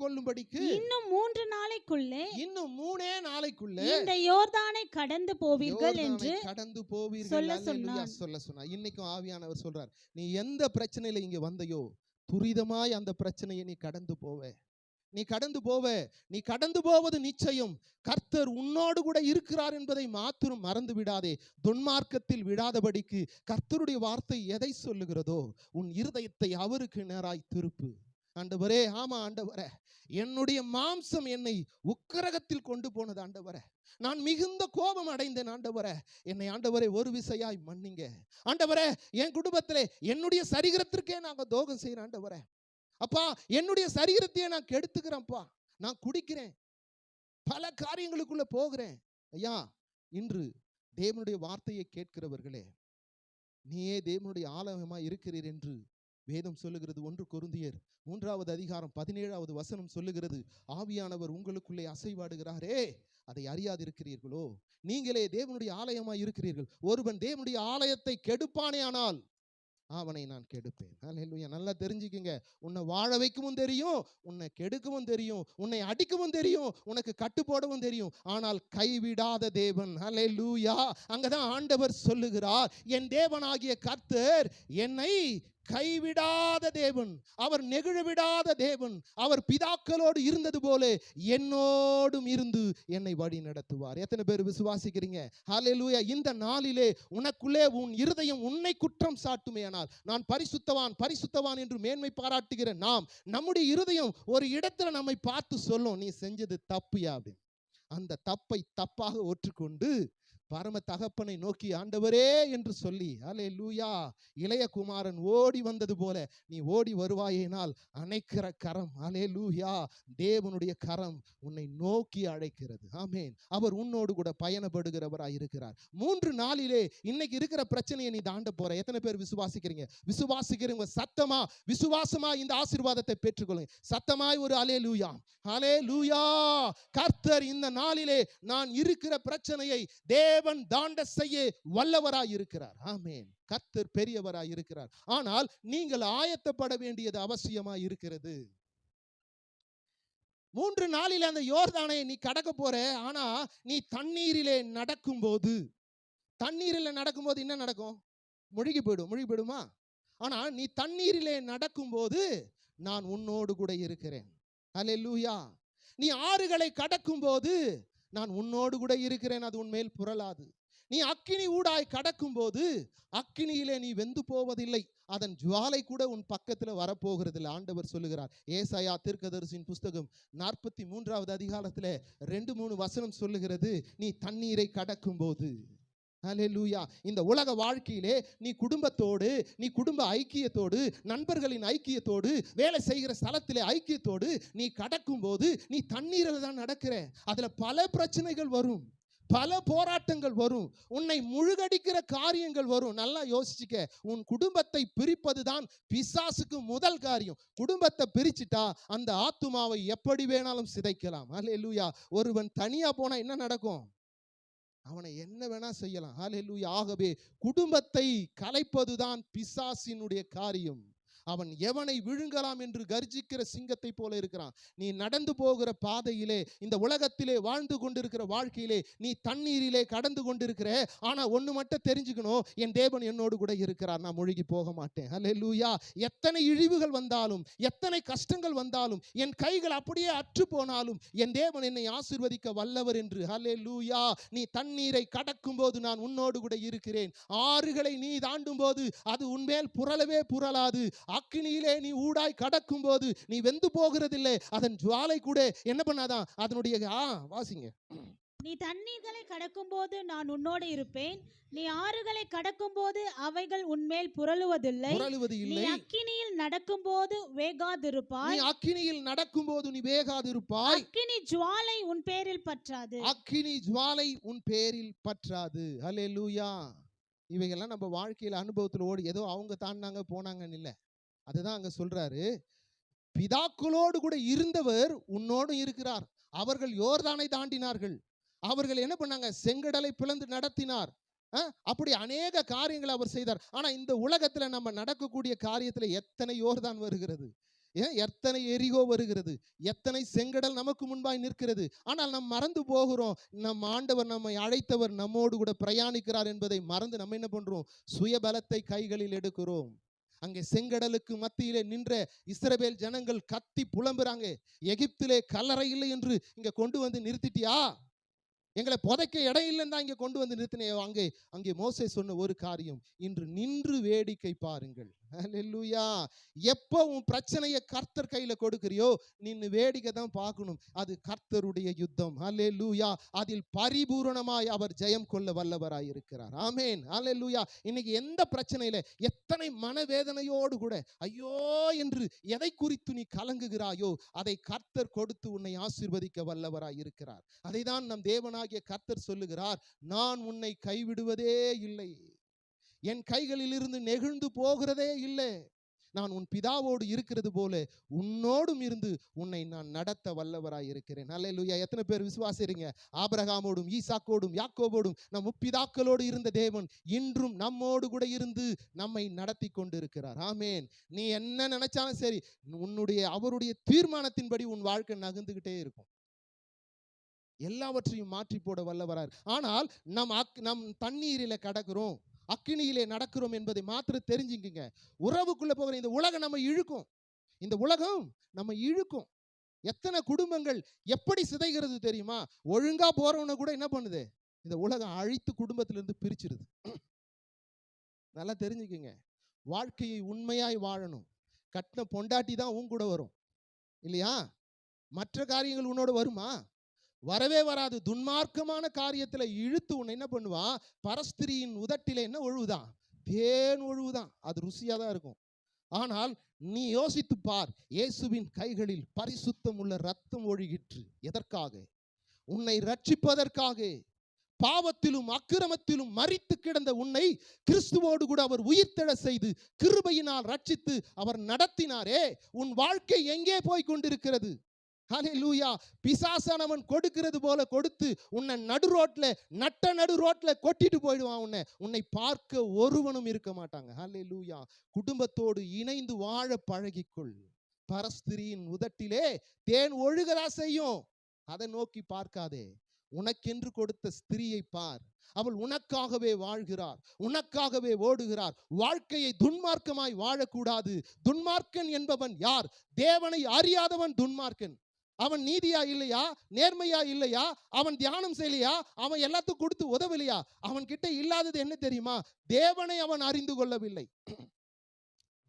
கொள்ளும்படிக்கு இன்னும் 3 நாளைக்குள்ளே இந்த யோர்தானை கடந்து போவீர்கள் என்று சொல்ல சொன்னார். இன்னைக்கும் ஆவியானவர் சொல்றார், நீ எந்த பிரச்சனையில இங்க வந்தையோ துரிதமாய் அந்த பிரச்சனையை நீ கடந்து போவது நிச்சயம். கர்த்தர் உன்னோடு கூட இருக்கிறார் என்பதை மாத்திரம் மறந்து விடாதே. துன்மார்க்கத்தில் விடாதபடிக்கு கர்த்தருடைய வார்த்தை எதை சொல்லுகிறதோ உன் இருதயத்தை அவருக்கு நேராய் திருப்பு. ஆண்டவரே, ஆமா ஆண்டவரே, என்னுடைய மாம்சம் என்னை உக்கிரகத்தில் கொண்டு போனது ஆண்டவரே, நான் மிகுந்த கோபம் அடைந்தேன் ஆண்டவரே, என்னை ஆண்டவரே ஒரு விசையாய் மன்னிங்க ஆண்டவரே. என் குடும்பத்திலே என்னுடைய சரீரத்திற்கே நாங்க துரோகம் செய்யறேன் ஆண்டவரே. அப்பா, என்னுடைய சரீரத்தையே நான் கெடுத்துக்கிறேன்ப்பா, நான் குடிக்கிறேன், பல காரியங்களுக்குள்ள போகிறேன். ஐயா, இன்று தேவனுடைய வார்த்தையை கேட்கிறவர்களே, நீயே தேவனுடைய ஆலயமாய் இருக்கிறீர் என்று வேதம் சொல்லுகிறது. 1 கொரிந்தியர் 3வது அதிகாரம் 17வது வசனம் சொல்லுகிறது, ஆவியானவர் உங்களுக்குள்ளே அசைவாடுகிறாரே, அதை அறியாதிருக்கிறீர்களோ? நீங்களே தேவனுடைய ஆலயமாய் இருக்கிறீர்கள். ஒருவன் தேவனுடைய ஆலயத்தை கெடுப்பானே ஆனால் அவனை நான் கெடுப்பேன். ஹல்லேலூயா. நல்லா தெரிஞ்சுக்கங்க, உன்னை வாழ வைக்கவும் தெரியும், உன்னை கெடுக்கவும் தெரியும், உன்னை அடிக்கவும் தெரியும், உனக்கு கட்டு போடவும் தெரியும், ஆனால் கைவிடாத தேவன். ஹல்லேலூயா. அங்கதான் ஆண்டவர் சொல்லுகிறார், என் தேவனாகிய கர்த்தர் என்னை கைவிடாத தேவன், அவர் நெகிழ விடாத தேவன். அவர் பிதாக்களோடு இருந்தது போல என்னோடும் இருந்து என்னை வழி நடத்துவார். எத்தனை பேர் விசுவாசிக்கிறீங்க? ஹல்லேலூயா. இந்த நாளிலே உனக்குள்ளே உன் இருதயம் உன்னை குற்றம் சாட்டுமேயானால், நான் பரிசுத்தவான் பரிசுத்தவான் என்று மேன்மை பாராட்டுகிற நாம், நம்முடைய இருதயம் ஒரு இடத்துல நம்மை பார்த்து சொல்லும், நீ செஞ்சது தப்புயா அப்படின்னு. அந்த தப்பை தப்பாக ஒற்றுக்கொண்டு பரம தகப்பனை நோக்கி ஆண்டவரே என்று சொல்லி, அல்லேலூயா, இளைய குமாரன் ஓடி வந்தது போல நீ ஓடி வருவாயினால் அணைக்கிற கரம், அல்லேலூயா, தேவனுடைய கரம் உன்னை நோக்கி அழைக்கிறது. ஆமென். அவர் உன்னோடு கூட பயணப்படுகிறவராய் இருக்கிறார். 3 நாளிலே இன்னைக்கு இருக்கிற பிரச்சனையை நீ தாண்ட போற. எத்தனை பேர் விசுவாசிக்கிறீங்க? விசுவாசிக்கிறவங்க சத்தமா விசுவாசமா இந்த ஆசீர்வாதத்தை பெற்றுக்கொள்ளுங்க. சத்தமாய் ஒரு அல்லேலூயா, அல்லேலூயா. கர்த்தர் இந்த நாளிலே நான் இருக்கிற பிரச்சனையை தேவன் தாண்ட செய்ய வல்லவராய் இருக்கிறார். ஆமென். கர்த்தர் பெரியவராய் இருக்கிறார். ஆனால் நீங்கள் ஆயத்தப்பட வேண்டியது அவசியமாய் இருக்கிறது. 3 நாளில் அந்த யோர்தானை நீ கடக்க போற. ஆனா நீ தண்ணீரிலே நடக்கும்போது என்ன நடக்கும்? முழுகி போயிடுமா? ஆனா நீ தண்ணீரிலே நடக்கும்போது நான் உன்னோடு கூட இருக்கிறேன். அல்லேலூயா. நீ ஆறுகளை கடக்கும்போது நான் உன்னோடு கூட இருக்கிறேன், அது உன்மேல் புரளாது. நீ அக்கினி ஊடாய் கடக்கும் போது அக்கினியிலே நீ வெந்து போவதில்லை, அதன் ஜுவாலை கூட உன் பக்கத்தில் வரப்போகிறதில்லை. ஆண்டவர் சொல்லுகிறார். ஏசாயா தீர்க்கதரிசியின் புஸ்தகம் 43வது அதிகாரத்தில் 2-3 வசனம் சொல்லுகிறது, நீ தண்ணீரை கடக்கும் போது. ஹல்லேலூயா. இந்த உலக வாழ்க்கையிலே நீ குடும்பத்தோடு, நீ குடும்ப ஐக்கியத்தோடு, நண்பர்களின் ஐக்கியத்தோடு, வேலை செய்கிற ஸ்தலத்திலே ஐக்கியத்தோடு நீ கடக்கும் போது நீ தண்ணீரில் தான் நடக்கிற. அதுல பல பிரச்சனைகள் வரும், பல போராட்டங்கள் வரும், உன்னை முழுகடிக்கிற காரியங்கள் வரும். நல்லா யோசிச்சுக்க. உன் குடும்பத்தை பிரிப்பது தான் பிசாசுக்கு முதல் காரியம். குடும்பத்தை பிரிச்சுட்டா அந்த ஆத்துமாவை எப்படி வேணாலும் சிதைக்கலாம். ஹல்லேலூயா. ஒருவன் தனியா போனா என்ன நடக்கும்? அவனை என்ன வேணா செய்யலாம். ஹல்லேலூயா. ஆகவே குடும்பத்தை கலைப்பதுதான் பிசாசினுடைய காரியம். அவன் எவனை விழுங்கலாம் என்று கர்ஜிக்கிற சிங்கத்தை போல இருக்கிறான். நீ நடந்து போகிற பாதையிலே, இந்த உலகத்திலே வாழ்ந்து கொண்டிருக்கிற வாழ்க்கையிலே நீ தண்ணீரிலே கடந்து கொண்டிருக்கிற. ஆனா ஒண்ணு மட்டும் தெரிஞ்சுக்கணும், என் தேவன் என்னோடு கூட இருக்கிறார், நான் முழுகி போக மாட்டேன். ஹல்லேலூயா. எத்தனை இழிவுகள் வந்தாலும், எத்தனை கஷ்டங்கள் வந்தாலும், என் கைகள் அப்படியே அற்று போனாலும் என் தேவன் என்னை ஆசீர்வதிக்க வல்லவர் என்று. ஹல்லேலூயா. நீ தண்ணீரை கடக்கும் போது நான் உன்னோடு கூட இருக்கிறேன். ஆறுகளை நீ தாண்டும் போது அது உன்மேல் புரளவே புரளாது. அக்கினியிலே நீ ஊடாய் கடக்கும் போது நீ வெந்து போகிறதில்லை, அதன் ஜுவாலை கூட என்ன பண்ணாதான் அதனுடைய வாசிங்க. நீ தண்ணீர்களை கடக்கும் போது நான் உன்னோடு இருப்பேன், நீ ஆறுகளை கடக்கும் போது அவைகள் உன்மேல் புரளுவதில்லை. நீ அக்கினியில் நடக்கும் போது வேகாதிருப்பாய். நீ அக்கினியில் நடக்கும் போது நீ வேகாதிருப்பாய். அக்கினி ஜுவாலை உன் பேரில் பற்றாது. அக்கினி ஜுவாலை உன் பேரில் பற்றாது. ஹல்லேலூயா. இவைகள்லாம் நம்ம வாழ்க்கையில் அனுபவத்தில் ஓடி ஏதோ அவங்க தாண்டாங்க போனாங்கன்னு இல்லை. அதுதான் அங்க சொல்றாரு, பிதாக்களோடு கூட இருந்தவர் உன்னோடு இருக்கிறார். அவர்கள் யோர்தானை தாண்டினார்கள். அவர்கள் என்ன பண்ணாங்க? செங்கடலை பிளந்து நடத்தினார். அப்படி அநேக காரியங்களை அவர் செய்தார். ஆனா இந்த உலகத்துல நம்ம நடக்கக்கூடிய காரியத்துல எத்தனை யோர்தான் வருகிறது, எத்தனை எரிகோ வருகிறது, எத்தனை செங்கடல் நமக்கு முன்பாய் நிற்கிறது. ஆனால் நாம் மறந்து போகிறோம், நம் ஆண்டவர் நம்மை அழைத்தவர் நம்மோடு கூட பிரயாணிக்கிறார் என்பதை மறந்து நம்ம என்ன பண்றோம்? சுயபலத்தை கைகளில் எடுக்கிறோம். அங்கே செங்கடலுக்கு மத்தியிலே நின்ற இஸ்ரவேல் ஜனங்கள் கத்தி புலம்புறாங்க, எகிப்திலே கல்லறை இல்லை என்று இங்க கொண்டு வந்து நிறுத்திட்டியா? எங்களை புதைக்க இடம் இல்லைன்னு தான் இங்கே கொண்டு வந்து நிறுத்தினே. அங்கே மோசே சொன்ன ஒரு காரியம், இன்று நின்று வேடிக்கை பாருங்கள். ஹல்லேலூயா. எப்போ உன் பிரச்சனையை கர்த்தர் கையில கொடுக்கிறியோ நின்று வேடிக்கை தான் பார்க்கணும். அது கர்த்தருடைய யுத்தம். ஹல்லேலூயா. அதில் பரிபூரணமாய் அவர் ஜெயம் கொள்ள வல்லவராய் இருக்கிறார். ஆமென். ஹல்லேலூயா. இன்னைக்கு எந்த பிரச்சனையில எத்தனை மனவேதனையோடு கூட ஐயோ என்று எதை குறித்து நீ கலங்குகிறாயோ அதை கர்த்தர் கொடுத்து உன்னை ஆசீர்வதிக்க வல்லவராய் இருக்கிறார். அதை தான் நம் தேவனாகிய கர்த்தர் சொல்லுகிறார், நான் உன்னை கைவிடுவதே இல்லை, என் கைகளில் இருந்து நெகிழ்ந்து போகிறதே இல்லை, நான் உன் பிதாவோடு இருக்கிறது போல உன்னோடும் இருந்து உன்னை நான் நடத்த வல்லவராய் இருக்கிறேன். அல்லேலூயா. எத்தனை பேர் விசுவாசிக்கிறீங்க? ஆபிரகாமோடும் ஈசாக்கோடும் யாக்கோபோடும் நம் முற்பிதாக்களோடு இருந்த தேவன் இன்றும் நம்மோடு கூட இருந்து நம்மை நடத்தி கொண்டு இருக்கிறார். ஆமென். நீ என்ன நினைச்சாலும் சரி, அவருடைய தீர்மானத்தின்படி உன் வாழ்க்கை நகர்ந்துகிட்டே இருக்கும். எல்லாவற்றையும் மாற்றி போட வல்லவரார். ஆனால் நம் தண்ணீரில கடக்கிறோம், அக்கினியிலே நடக்கிறோம் என்பதை மாத்திரம் தெரிஞ்சுக்குங்க. உறவுக்குள்ள போகிற இந்த உலகம் நம்ம இழுக்கும். இந்த உலகம் நம்ம இழுக்கும். எத்தனை குடும்பங்கள் எப்படி சிதைகிறது தெரியுமா? ஒழுங்கா போறவன கூட என்ன பண்ணுது? இந்த உலகம் அழித்து குடும்பத்திலிருந்து பிரிச்சிருது. நல்லா தெரிஞ்சுக்குங்க. வாழ்க்கையை உண்மையாய் வாழணும். கட்டின பொண்டாட்டி தான் உன் கூட வரும் இல்லையா? மற்ற காரியங்கள் உன்னோட வருமா? வரவே வராது. துன்மார்க்கமான காரியத்துல இழுத்து உன்னை என்ன பண்ணுவா? பரஸ்திரியின் உதட்டில என்ன ஒழுவுதான்? தேன் ஒழுவுதான். அது ருசியா தான் இருக்கும். ஆனால் நீ யோசித்து பார், இயேசுவின் கைகளில் பரிசுத்தம் உள்ள ரத்தம் ஒழுகிற்று. எதற்காக? உன்னை ரட்சிப்பதற்காக. பாவத்திலும் அக்கிரமத்திலும் மரித்து கிடந்த உன்னை கிறிஸ்துவோடு கூட அவர் உயிர்த்தெழ செய்து கிருபையினால் ரட்சித்து அவர் நடத்தினாரே. உன் வாழ்க்கை எங்கே போய் கொண்டிருக்கிறது? ஹல்லேலூயா. பிசாசானவன் கொடுக்கிறது போல கொடுத்து உன்னை நடு ரோட்ல கொட்டிட்டு போயிடுவான். உன்னை பார்க்க ஒருவனும் இருக்க மாட்டாங்க. ஹல்லேலூயா. குடும்பத்தோடு இணைந்து வாழ பழகிக்கொள். பரஸ்திரியின் உதட்டிலே தேன் ஒழுகதா செய்யும். அதை நோக்கி பார்க்காதே. உனக்கென்று கொடுத்த ஸ்திரியை பார். அவள் உனக்காகவே வாழ்கிறார், உனக்காகவே ஓடுகிறார். வாழ்க்கையை துன்மார்க்கமாய் வாழக்கூடாது. துன்மார்க்கன் என்பவன் யார்? தேவனை அறியாதவன் துன்மார்க்கன். அவன் நீதியா இல்லையா? நேர்மையா இல்லையா? அவன் தியானம் செய்யலையா? அவன் எல்லாத்துக்கும் கொடுத்து உதவலையா? அவன் கிட்ட இல்லாதது என்ன தெரியுமா? தேவனை அவன் அறிந்து கொள்ளவில்லை.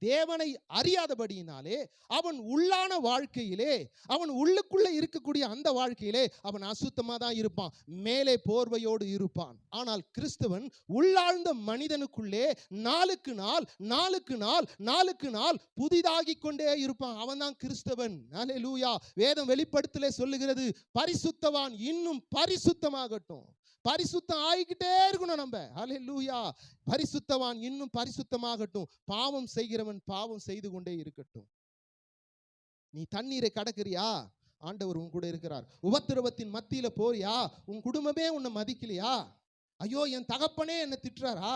தேவனை அறியாதபடியினாலே அவன் உள்ளான வாழ்க்கையிலே, அவன் உள்ளுக்குள்ள இருக்கக்கூடிய அந்த வாழ்க்கையிலே அவன் அசுத்தமா தான் இருப்பான். மேலே போர்வையோடு இருப்பான். ஆனால் கிறிஸ்தவன் உள்ளாழ்ந்த மனிதனுக்குள்ளே நாளுக்கு நாள் புதிதாகி கொண்டே இருப்பான். அவன் தான் கிறிஸ்தவன். அல்லேலூயா. வேதம் வெளிப்படுத்தலே சொல்லுகிறது, பரிசுத்தவான் இன்னும் பரிசுத்தமாகட்டும். பரிசுத்தம் ஆகிக்கிட்டே இருக்கணும் நம்ம. ஹல்லேலூயா. பரிசுத்தவான் இன்னும் பரிசுத்தமாகட்டும். பாவம் செய்கிறவன் பாவம் செய்து கொண்டே இருக்கட்டும். நீ தண்ணீரை கடக்கிறியா? ஆண்டவர் உன் கூட இருக்கிறார். உபத்திரவத்தின் மத்தியில போறியா? உன் குடும்பமே உன்னை மதிக்கலையா? ஐயோ, என் தகப்பனே என்னை திட்டுறாரா?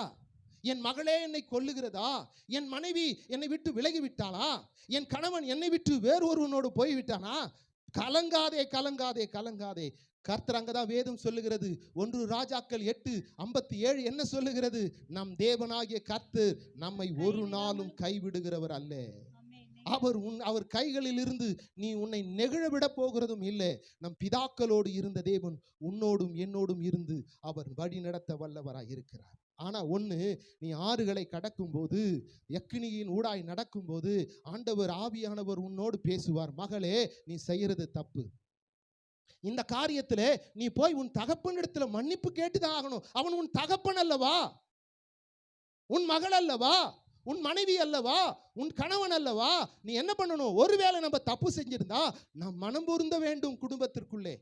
என் மகளே என்னை கொல்லுகிறதா? என் மனைவி என்னை விட்டு விலகி விட்டாளா? என் கணவன் என்னை விட்டு வேறொருவனோடு போய்விட்டானா? கலங்காதே, கலங்காதே, கலங்காதே. கர்த்தர் அங்கதான் வேதம் சொல்லுகிறது. 1 ராஜாக்கள் 8:57 என்ன சொல்லுகிறது? நம் தேவனாகிய கர்த்தர் நம்மை ஒரு நாளும் கைவிடுகிறவர் அல்ல. அவர் கைகளில் இருந்து நீ உன்னை நெகிழ விட போகிறதும் இல்லை. நம் பிதாக்களோடு இருந்த தேவன் உன்னோடும் என்னோடும் இருந்து அவர் வழி நடத்த வல்லவராய் இருக்கிறார். ஆனா ஒண்ணு, நீ ஆறுகளை கடக்கும் போது, அக்கினியின் ஊடாய் நடக்கும் போது ஆண்டவர் ஆவியானவர் உன்னோடு பேசுவார். மகளே, நீ செய்யறது தப்பு. இந்த காரியத்துல நீ போய் உன் தகப்பனிடத்துல மன்னிப்பு கேட்டுதான் ஆகணும். அவன் உன் தகப்பன் அல்லவா? உன் மகள் அல்லவா? உன் மனைவி அல்லவா? உன் கணவன் அல்லவா? நீ என்ன பண்ணணும்? ஒருவேளை நம்ம தப்பு செஞ்சிருந்தா நாம் மனம் பொருந்த வேண்டும். குடும்பத்திற்குள்ளே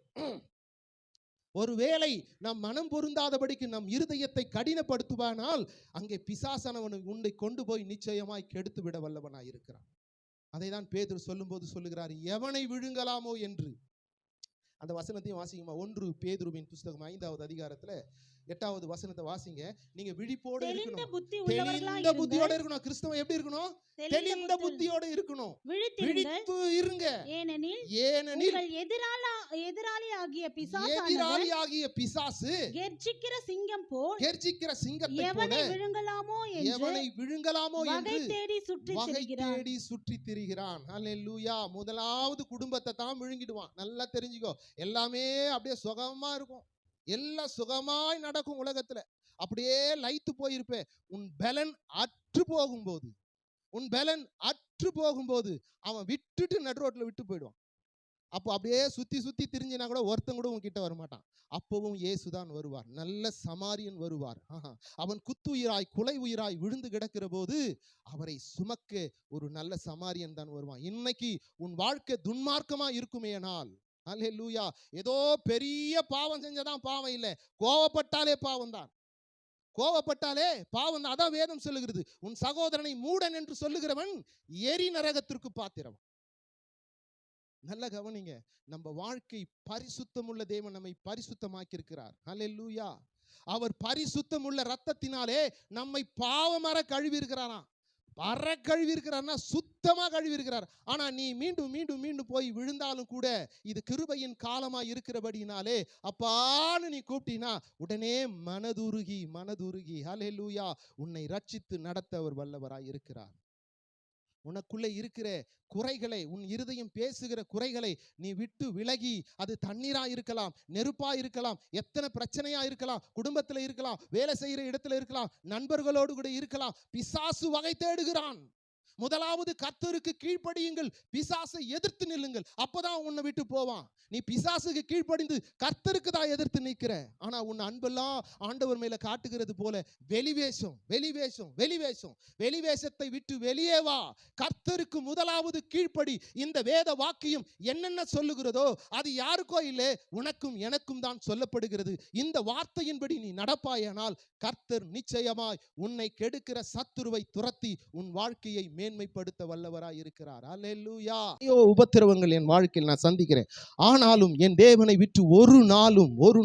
ஒருவேளை நாம் மனம் பொருந்தாதபடிக்கு நம் இருதயத்தை கடினப்படுத்துவானால் அங்கே பிசாசானவன் உன்னை கொண்டு போய் நிச்சயமாய் கெடுத்து விட வல்லவனாய் இருக்கிறான். அதை தான் பேதுரு சொல்லும்போது சொல்லுகிறார், எவனை விழுங்கலாமோ என்று. அந்த வசனத்தையும் வாசிங்கம்மா. 1 பேதுருவின் புஸ்தகம் 5வது அதிகாரத்துல 8வது வசனத்தை வாசிங்க. நீங்க விழிப்போடு இருக்கணும், தெளிந்த புத்தியோட இருக்கணும். கிறிஸ்தவம் எப்படி இருக்கணும்? தெளிந்த புத்தியோட இருக்கணும். விழிப்பு இருங்க. ஏனெனில் எதிராளியாகிய பிசாசு கெர்ச்சிக்கிற சிங்கத்தை போல எவனை விழுங்கலாமோ என்று வகை தேடி சுற்றி திரிகிறான். அல்லேலூயா. முதலாவது குடும்பத்தை தான் விழுங்கிடுவான். நல்லா தெரிஞ்சுக்கோ. எல்லாமே அப்படியே சுகமா இருக்கும், எல்லாம் சுகமாய் நடக்கும் உலகத்துல. அப்படியே லைத்து போயிருப்பேன். உன் பலன் அற்று போகும்போது அவன் விட்டுட்டு நடு ரோட்ல விட்டு போயிடுவான். அப்போ அப்படியே சுத்தி திரிஞ்சினா கூட ஒருத்தன் கூட உன்கிட்ட வரமாட்டான். அப்பவும் இயேசுதான் வருவார். நல்ல சமாரியன் வருவார். அவன் குத்துயிராய் குலை உயிராய் விழுந்து கிடக்கிற போது அவரை சுமக்க ஒரு நல்ல சமாரியன் தான் வருவான். இன்னைக்கு உன் வாழ்க்கை துன்மார்க்கமா இருக்குமேனால், அல்லேலூயா, ஏதோ பெரிய பாவம் செஞ்சதான் பாவம் இல்லை, கோவப்பட்டாலே பாவம் தான். அதான் வேதம் சொல்லுகிறது. உன் சகோதரனை மூடன் என்று சொல்லுகிறவன் எரி நரகத்திற்கு பாத்திரம். நல்ல கவனிங்க. நம்ம வாழ்க்கை பரிசுத்தமுள்ள தேவன் நம்மை பரிசுத்தமாக்கி இருக்கிறார். அல்லேலூயா. அவர் பரிசுத்தமுள்ள ரத்தத்தினாலே நம்மை பாவமற கழுவி இருக்கிறாராம். அரை கழுவி இருக்கிறார்னா சுத்தமா கழுவி இருக்கிறார். ஆனா நீ மீண்டும் மீண்டும் மீண்டும் போய் விழுந்தாலும் கூட இது கிருபையின் காலமா இருக்கிறபடினாலே அப்பான்னு நீ கூப்பிட்டீனா உடனே மனதுருகி ஹல்லேலூயா உன்னை ரட்சித்து நடத்த அவர் வல்லவராய் இருக்கிறார். உனக்குள்ளே இருக்கிற குறைகளை, உன் இருதயம் பேசுகிற குறைகளை நீ விட்டு விலகி, அது தண்ணீரா இருக்கலாம், நெருப்பா இருக்கலாம், எத்தனை பிரச்சனையா இருக்கலாம், குடும்பத்துல இருக்கலாம், வேலை செய்யற இடத்துல இருக்கலாம், நண்பர்களோடு கூட இருக்கலாம். பிசாசு வகை தேடுகிறான். முதலாவது கர்த்தருக்கு கீழ்ப்படியுங்கள், பிசாசை எதிர்த்து நில்லுங்கள், அப்பதான் உன்னை விட்டு போவான். நீ பிசாசுக்கு கீழ்ப்படிந்து கர்த்தருக்கு தான் எதிர்த்து நிற்கிற. ஆனா உன் அன்பெல்லாம் ஆண்டவர் மேல காட்டுகிறது போல வெளிவேஷத்தை விட்டு வெளியே வா. கர்த்தருக்கு முதலாவது கீழ்ப்படி. இந்த வேத வாக்கியம் என்னென்ன சொல்லுகிறதோ அது யாருக்கோ இல்லை, உனக்கும் எனக்கும் தான் சொல்லப்படுகிறது. இந்த வார்த்தையின்படி நீ நடப்பாயானால் கர்த்தர் நிச்சயமாய் உன்னை கெடுக்கிற சத்துருவை துரத்தி உன் வாழ்க்கையை மேன்மைப்படுத்த வல்லவராய் இருக்கிறார். அல்லேலூயா. உபத்திரவங்கள் என் வாழ்க்கையில் நான் சந்திக்கிறேன், ஆனாலும் என் தேவனை விட்டு ஒரு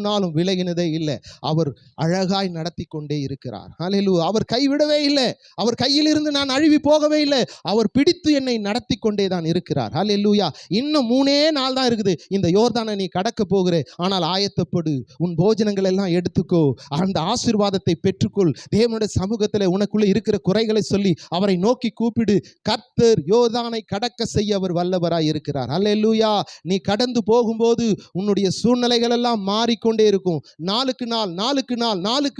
நாளும் விலகினதே இல்லை. அவர் அழகாய் நடத்தி கொண்டே இருக்கிறார். அல்லேலூயா. அவர் கைவிடவே இல்லை. அவர் கையில் இருந்து நான் அழுவி போகவே இல்லை. அவர் பிடித்து என்னை நடத்தி கொண்டே தான் இருக்கிறார். அல்லேலூயா. இன்னும் 3 நாள் தான் இருக்குது. இந்த யோர்தானை நீ கடக்க போகிற, ஆனால் ஆயத்தப்படு. உன் போஜனங்கள் எல்லாம் எடுத்துக்கோ, அந்த ஆசீர்வாதத்தை பெற்றுக்கொள். தேவனுடைய சமூகத்தில் உனக்குள்ள இருக்கிற குறைகளை சொல்லி அவரை நோக்கி கூப்பிடு. கர்த்தர் யோர்தானை கடக்க செய்ய அவர் வல்லவராய் இருக்கிறார். அல்லேலூயா. நீ கடந்து போகும்போது உன்னுடைய சூழ்நிலைகள் எல்லாம் மாறிக்கொண்டே இருக்கும். நாளுக்கு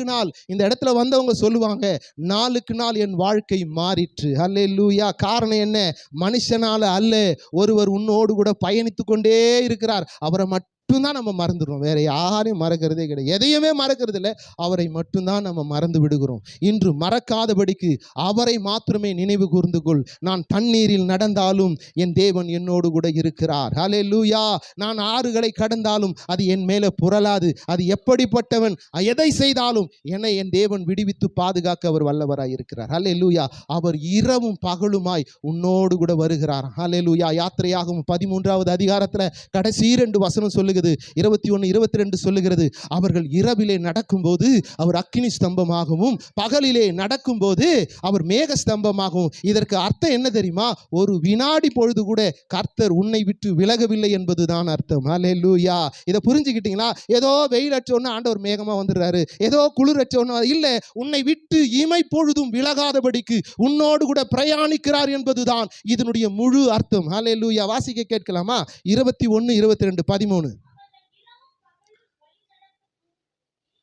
நாள் இந்த இடத்துல வந்தவங்க சொல்லுவாங்க, நாளுக்கு நாள் என் வாழ்க்கை மாறிற்று. அல்லேலூயா. காரணம் என்ன? மனுஷனால அல்ல, ஒருவர் உன்னோடு கூட பயணித்து கொண்டே இருக்கிறார். அவரை மட்டும்தான் நம்ம மறந்துடுறோம். வேற யாரையும் மறக்கிறதே கிடையாது. எதையுமே மறக்கிறது இல்லை, அவரை மட்டும்தான் நம்ம மறந்து விடுகிறோம். இன்று மறக்காதபடிக்கு அவரை மாத்திரமே நினைவு கூர்ந்து கொள். நான் தண்ணீரில் நடந்தாலும் என் தேவன் என்னோடு கூட இருக்கிறார். ஹல்லேலூயா. நான் ஆறுகளை கடந்தாலும் அது என் மேலே புரளாது. அது எப்படிப்பட்டவன் எதை செய்தாலும் என்னை என் தேவன் விடுவித்து பாதுகாக்க அவர் வல்லவராய் இருக்கிறார். ஹல்லேலூயா. அவர் இரவும் பகலுமாய் உன்னோடு கூட வருகிறார். ஹல்லேலூயா. யாத்திரையாகும் 13வது அதிகாரத்தில் கடைசி 2 வசனம் சொல்லுகிறது. 21, 22 சொல்லுகிறது, அவர்கள் இரவிலே நடக்கும்போது அவர் அக்கினி ஸ்தம்பமாகவும் பகலிலே நடக்கும்போது அவர் மேக ஸ்தம்பமாகவும். இதற்கு அர்த்தம் என்ன தெரியுமா? ஒரு வினாடி பொழுது கூட கர்த்தர் உன்னை விட்டு விலகவில்லை என்பதுதான் அர்த்தம். ஹல்லேலூயா. இதை புரிஞ்சுக்கிட்டீங்களா? ஏதோ வெயில் அடிச்சோன்னு ஆண்டவர் மேகமா வந்துடுறாரு, ஏதோ குளிர் அடிச்சோன்னு இல்லை. உன்னை விட்டு இமை பொழுதும் விலகாதபடிக்கு உன்னோடு கூட பிரயாணிக்கிறார் என்பதுதான் இதனுடைய முழு அர்த்தம். ஹல்லேலூயா. வாசிக்க கேட்கலாமா? 21, 22, 13.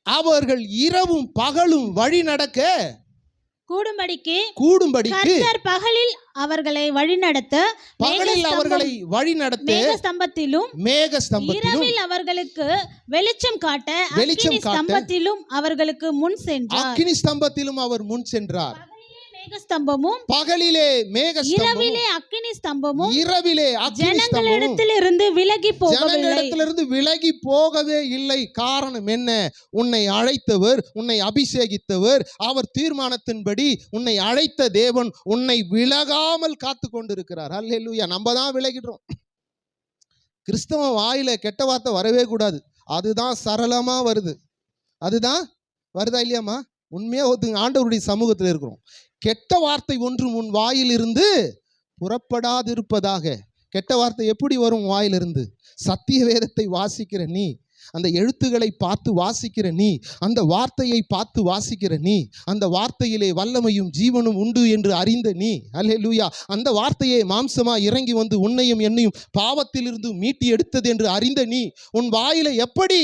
அவர்கள் இரவும் பகலும் வழி நடக்க கூடும்படிக்கு கர்த்தர் பகலில் அவர்களை வழிநடத்த மேகஸ்தம்பத்திலும் இரவில் அவர்களுக்கு வெளிச்சம் காட்ட அக்கினி ஸ்தம்பத்திலும் அவர்களுக்கு முன் சென்றார். அக்கினி ஸ்தம்பத்திலும் அவர் முன் சென்றார். மேகஸ்தம்பமும் பகலிலே மேகஸ்தம்பமும் இரவிலே அக்கினி ஸ்தம்பமும் ஜனங்களிடத்திலிருந்து விலகி போகவே இல்லை. காரணம் என்ன? உன்னை அழைத்தவர், உன்னை அபிஷேகித்தவர், அவர் தீர்மானத்தின்படி உன்னை அழைத்த தேவன் உன்னை விலகாமல் காத்து கொண்டிருக்கிறார். அல்லேலூயா. நம்ம தான் விலகிடுறோம். கிறிஸ்தவ வாயில கெட்ட வார்த்தை வரவே கூடாது. அதுதான் சரளமா வருது. அதுதான் வருதா இல்லையாமா? உண்மையா ஒருத்தங்க ஆண்டவருடைய சமூகத்தில் இருக்கிறோம். கெட்ட வார்த்தை ஒன்று உன் வாயிலிருந்து புறப்படாதிருப்பதாக. கெட்ட வார்த்தை எப்படி வரும் வாயிலிருந்து? சத்திய வேதத்தை வாசிக்கிற நீ, அந்த எழுத்துக்களை பார்த்து வாசிக்கிற நீ, அந்த வார்த்தையை பார்த்து வாசிக்கிற நீ, அந்த வார்த்தையிலே வல்லமையும் ஜீவனும் உண்டு என்று அறிந்த நீ, அல்லேலூயா, அந்த வார்த்தையை மாம்சமா இறங்கி வந்து உன்னையும் என்னையும் பாவத்திலிருந்து மீட்டி எடுத்தது என்று அறிந்த நீ, உன் வாயில எப்படி?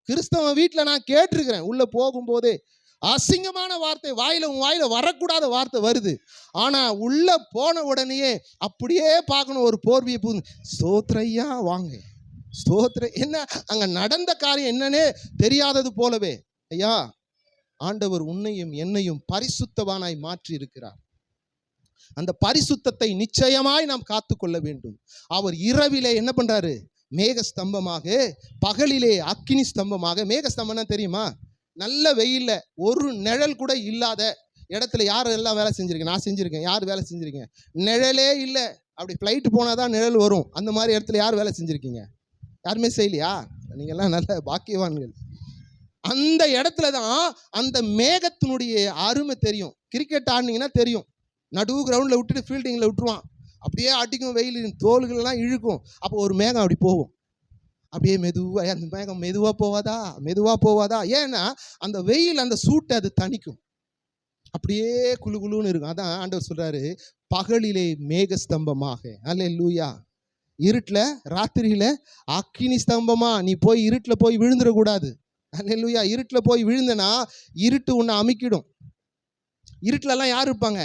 கிறிஸ்தவ வீட்டில் நான் கேட்டிருக்கிறேன், உள்ள போகும்போதே அசிங்கமான வார்த்தை உன் வாயில வரக்கூடாத வார்த்தை வருது. ஆனா உள்ள போன உடனேயே அப்படியே பார்க்கணும், ஒரு போர்வியை பூந்து ஸ்தோத்திரையா வாங்க, ஸ்தோத்திர. என்ன அங்க நடந்த காரியம் என்னன்னே தெரியாதது போலவே. ஐயா, ஆண்டவர் உன்னையும் என்னையும் பரிசுத்தவானாய் மாற்றி இருக்கிறார். அந்த பரிசுத்தத்தை நிச்சயமாய் நாம் காத்துக்கொள்ள வேண்டும். அவர் இரவிலே என்ன பண்றாரு? மேக ஸ்தம்பமாக, பகலிலே அக்கினி ஸ்தம்பமாக. மேக ஸ்தம்பம்னா தெரியுமா? நல்ல வெயில்ல ஒரு நிழல் கூட இல்லாத இடத்துல யார் எல்லாம் வேலை செஞ்சிருக்கேன்? நான் செஞ்சிருக்கேன். யார் வேலை செஞ்சிருக்கேன்? நிழலே இல்லை. அப்படி ஃப்ளைட்டு போனால் தான் நிழல் வரும். அந்த மாதிரி இடத்துல யார் வேலை செஞ்சுருக்கீங்க? யாருமே செய்யலையா? நீங்கள்லாம் நல்ல பாக்கியவான்கள். அந்த இடத்துல தான் அந்த மேகத்தினுடைய அருமை தெரியும். கிரிக்கெட் ஆடினீங்கன்னா தெரியும். நடு கிரவுண்டில் விட்டுட்டு ஃபீல்டிங்கில் விட்டுருவான். அப்படியே அடிக்கும், வெயில் தோள்களெல்லாம் இழுக்கும். அப்போ ஒரு மேகம் அப்படி போகும், அப்படியே மெதுவாக. அந்த மேகம் மெதுவாக போவாதா? ஏன்னா அந்த வெயில் அந்த சூட்டை அது தணிக்கும், அப்படியே குளு குளுன்னு இருக்கும். அதான் ஆண்டவர் சொல்றாரு, பகலிலே மேகஸ்தம்பமாக. அல்லேலூயா. இருட்டில் ராத்திரியில் அக்கினி ஸ்தம்பமா நீ போய் இருட்டில் போய் விழுந்துடக்கூடாது. அல்லேலூயா. இருட்டில் போய் விழுந்தனா இருட்டு உன்னை அமுக்கிடும். இருட்டிலலாம் யார் இருப்பாங்க?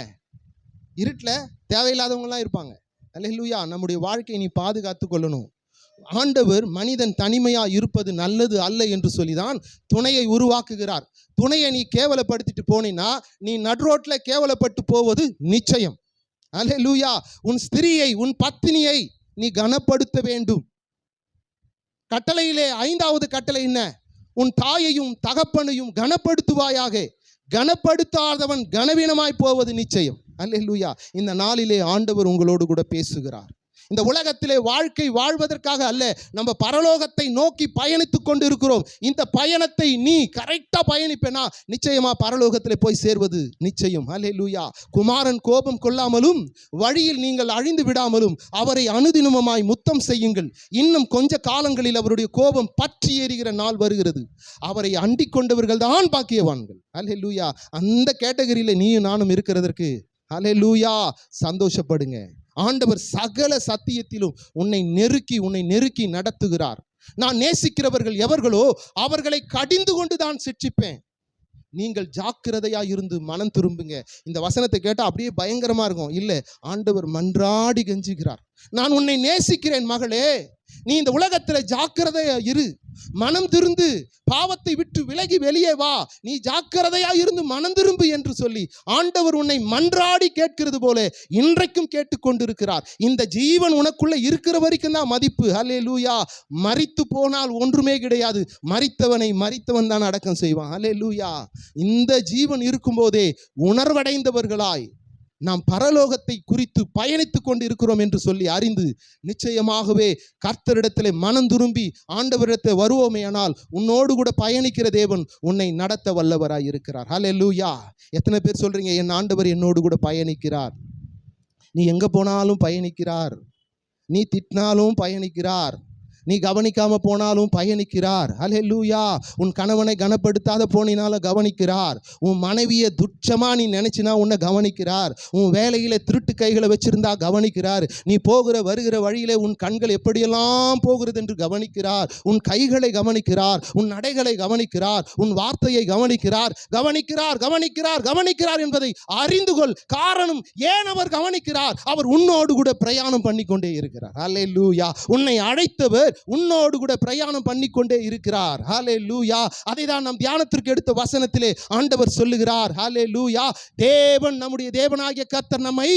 இருட்டில் தேவையில்லாதவங்கலாம் இருப்பாங்க. அல்லேலூயா. நம்முடைய வாழ்க்கையை நீ பாதுகாத்து கொள்ளணும். ஆண்டவர் மனிதன் தனிமையா இருப்பது நல்லது அல்ல என்று சொல்லிதான் துணையை உருவாக்குகிறார். துணையை நீ கேவலப்படுத்திட்டு போனீன்னா நீ நடுரோட்ல கேவலப்பட்டு போவது நிச்சயம். அல்லேலூயா. உன் ஸ்திரியை, உன் பத்தினியை நீ கனப்படுத்த வேண்டும். கட்டளையிலே 5வது கட்டளை என்ன? உன் தாயையும் தகப்பனையும் கனப்படுத்துவாயாக. கனப்படுத்தாதவன் கனவீனமாய் போவது நிச்சயம். அல்லேலூயா. இந்த நாளிலே ஆண்டவர் உங்களோடு கூட பேசுகிறார். இந்த உலகத்திலே வாழ்க்கை வாழ்வதற்காக அல்ல, நம்ம பரலோகத்தை நோக்கி பயணித்துக் கொண்டு இருக்கிறோம். இந்த பயணத்தை நீ கரெக்டா பயணிப்பேனா நிச்சயமா பரலோகத்திலே போய் சேர்வது நிச்சயம். அல்லேலூயா. குமாரன் கோபம் கொள்ளாமலும் வழியில் நீங்கள் அழிந்து விடாமலும் அவரை அனுதினமாய் முத்தம் செய்யுங்கள். இன்னும் கொஞ்ச காலங்களில் அவருடைய கோபம் பற்றி எரிகிற நாள் வருகிறது. அவரை அண்டிக் கொண்டவர்கள் தான் பாக்கியவான்கள். அல்லேலூயா. அந்த கேட்டகரியில நீயும் நானும் இருக்கிறதற்கு அல்லேலூயா சந்தோஷப்படுங்க. ஆண்டவர் சகல சத்தியத்திலும் உன்னை நெருக்கி நடத்துகிறார். நான் நேசிக்கிறவர்கள் எவர்களோ அவர்களை கடிந்து கொண்டு தான் சிட்சிப்பேன். நீங்கள் ஜாக்கிரதையா இருந்து மனம் திரும்புங்க. இந்த வசனத்தை கேட்டால் அப்படியே பயங்கரமா இருக்கும். இல்லை, ஆண்டவர் மன்றாடி கெஞ்சுகிறார். நான் உன்னை நேசிக்கிறேன் மகளே, நீ இந்த உலகத்தில் ஜாக்கிரதையா இரு, மனம் திருந்து பாவத்தை விட்டு விலகி வெளியே வா, நீ ஜாக்கிரதையா இருந்து மனம் திரும்பு என்று சொல்லி ஆண்டவர் உன்னை மன்றாடி கேட்கிறது போல இன்றைக்கும் கேட்டுக்கொண்டிருக்கிறார். இந்த ஜீவன் உனக்குள்ள இருக்கிற வரைக்கும் தான் மதிப்பு. அல்லேலூயா. மரித்து போனால் ஒன்றுமே கிடையாது. மரித்தவன் தான் அடக்கம் செய்வான். அல்லேலூயா. இந்த ஜீவன் இருக்கும்போதே உணர்வடைந்தவர்களாய் நாம் பரலோகத்தை குறித்து பயணித்துக் கொண்டு இருக்கிறோம் என்று சொல்லி அறிந்து நிச்சயமாகவே கர்த்தரிடத்திலே மனம் திரும்பி ஆண்டவரிடத்தில் வருவோமேயானால் உன்னோடு கூட பயணிக்கிற தேவன் உன்னை நடத்த வல்லவராய் இருக்கிறார். ஹல்லேலூயா. எத்தனை பேர் சொல்றீங்க, என் ஆண்டவர் என்னோடு கூட பயணிக்கிறார்? நீ எங்க போனாலும் பயணிக்கிறார். நீ திட்டினாலும் பயணிக்கிறார். நீ கவனிக்காம போனாலும் பயணிக்கிறார். அல்லேலூயா. உன் கணவனை கனப்படுத்தாத போனினாலும் கவனிக்கிறார். உன் மனைவியை துச்சமா நீ நினைச்சினா உன்னை கவனிக்கிறார். உன் வேலையில திருட்டு கைகளை வச்சிருந்தா கவனிக்கிறார். நீ போகிற வருகிற வழியிலே உன் கண்கள் எப்படியெல்லாம் போகிறது என்று கவனிக்கிறார். உன் கைகளை கவனிக்கிறார். உன் நடைகளை கவனிக்கிறார். உன் வார்த்தையை கவனிக்கிறார். கவனிக்கிறார் என்பதை அறிந்து கொள். காரணம், ஏன் அவர் கவனிக்கிறார்? அவர் உன்னோடு கூட பிரயாணம் பண்ணிக்கொண்டே இருக்கிறார். அல்லேலூயா. உன்னை அழைத்தவர் உன்னோடு கூட பிரயாணம் பண்ணிக்கொண்டே இருக்கிறார். ஹல்லேலூயா. அதை தான் நாம் தியானத்திற்கு எடுத்த வசனத்திலே ஆண்டவர் சொல்லுகிறார். ஹல்லேலூயா. தேவன், நம்முடைய தேவனாகிய கர்த்தர் நம்மை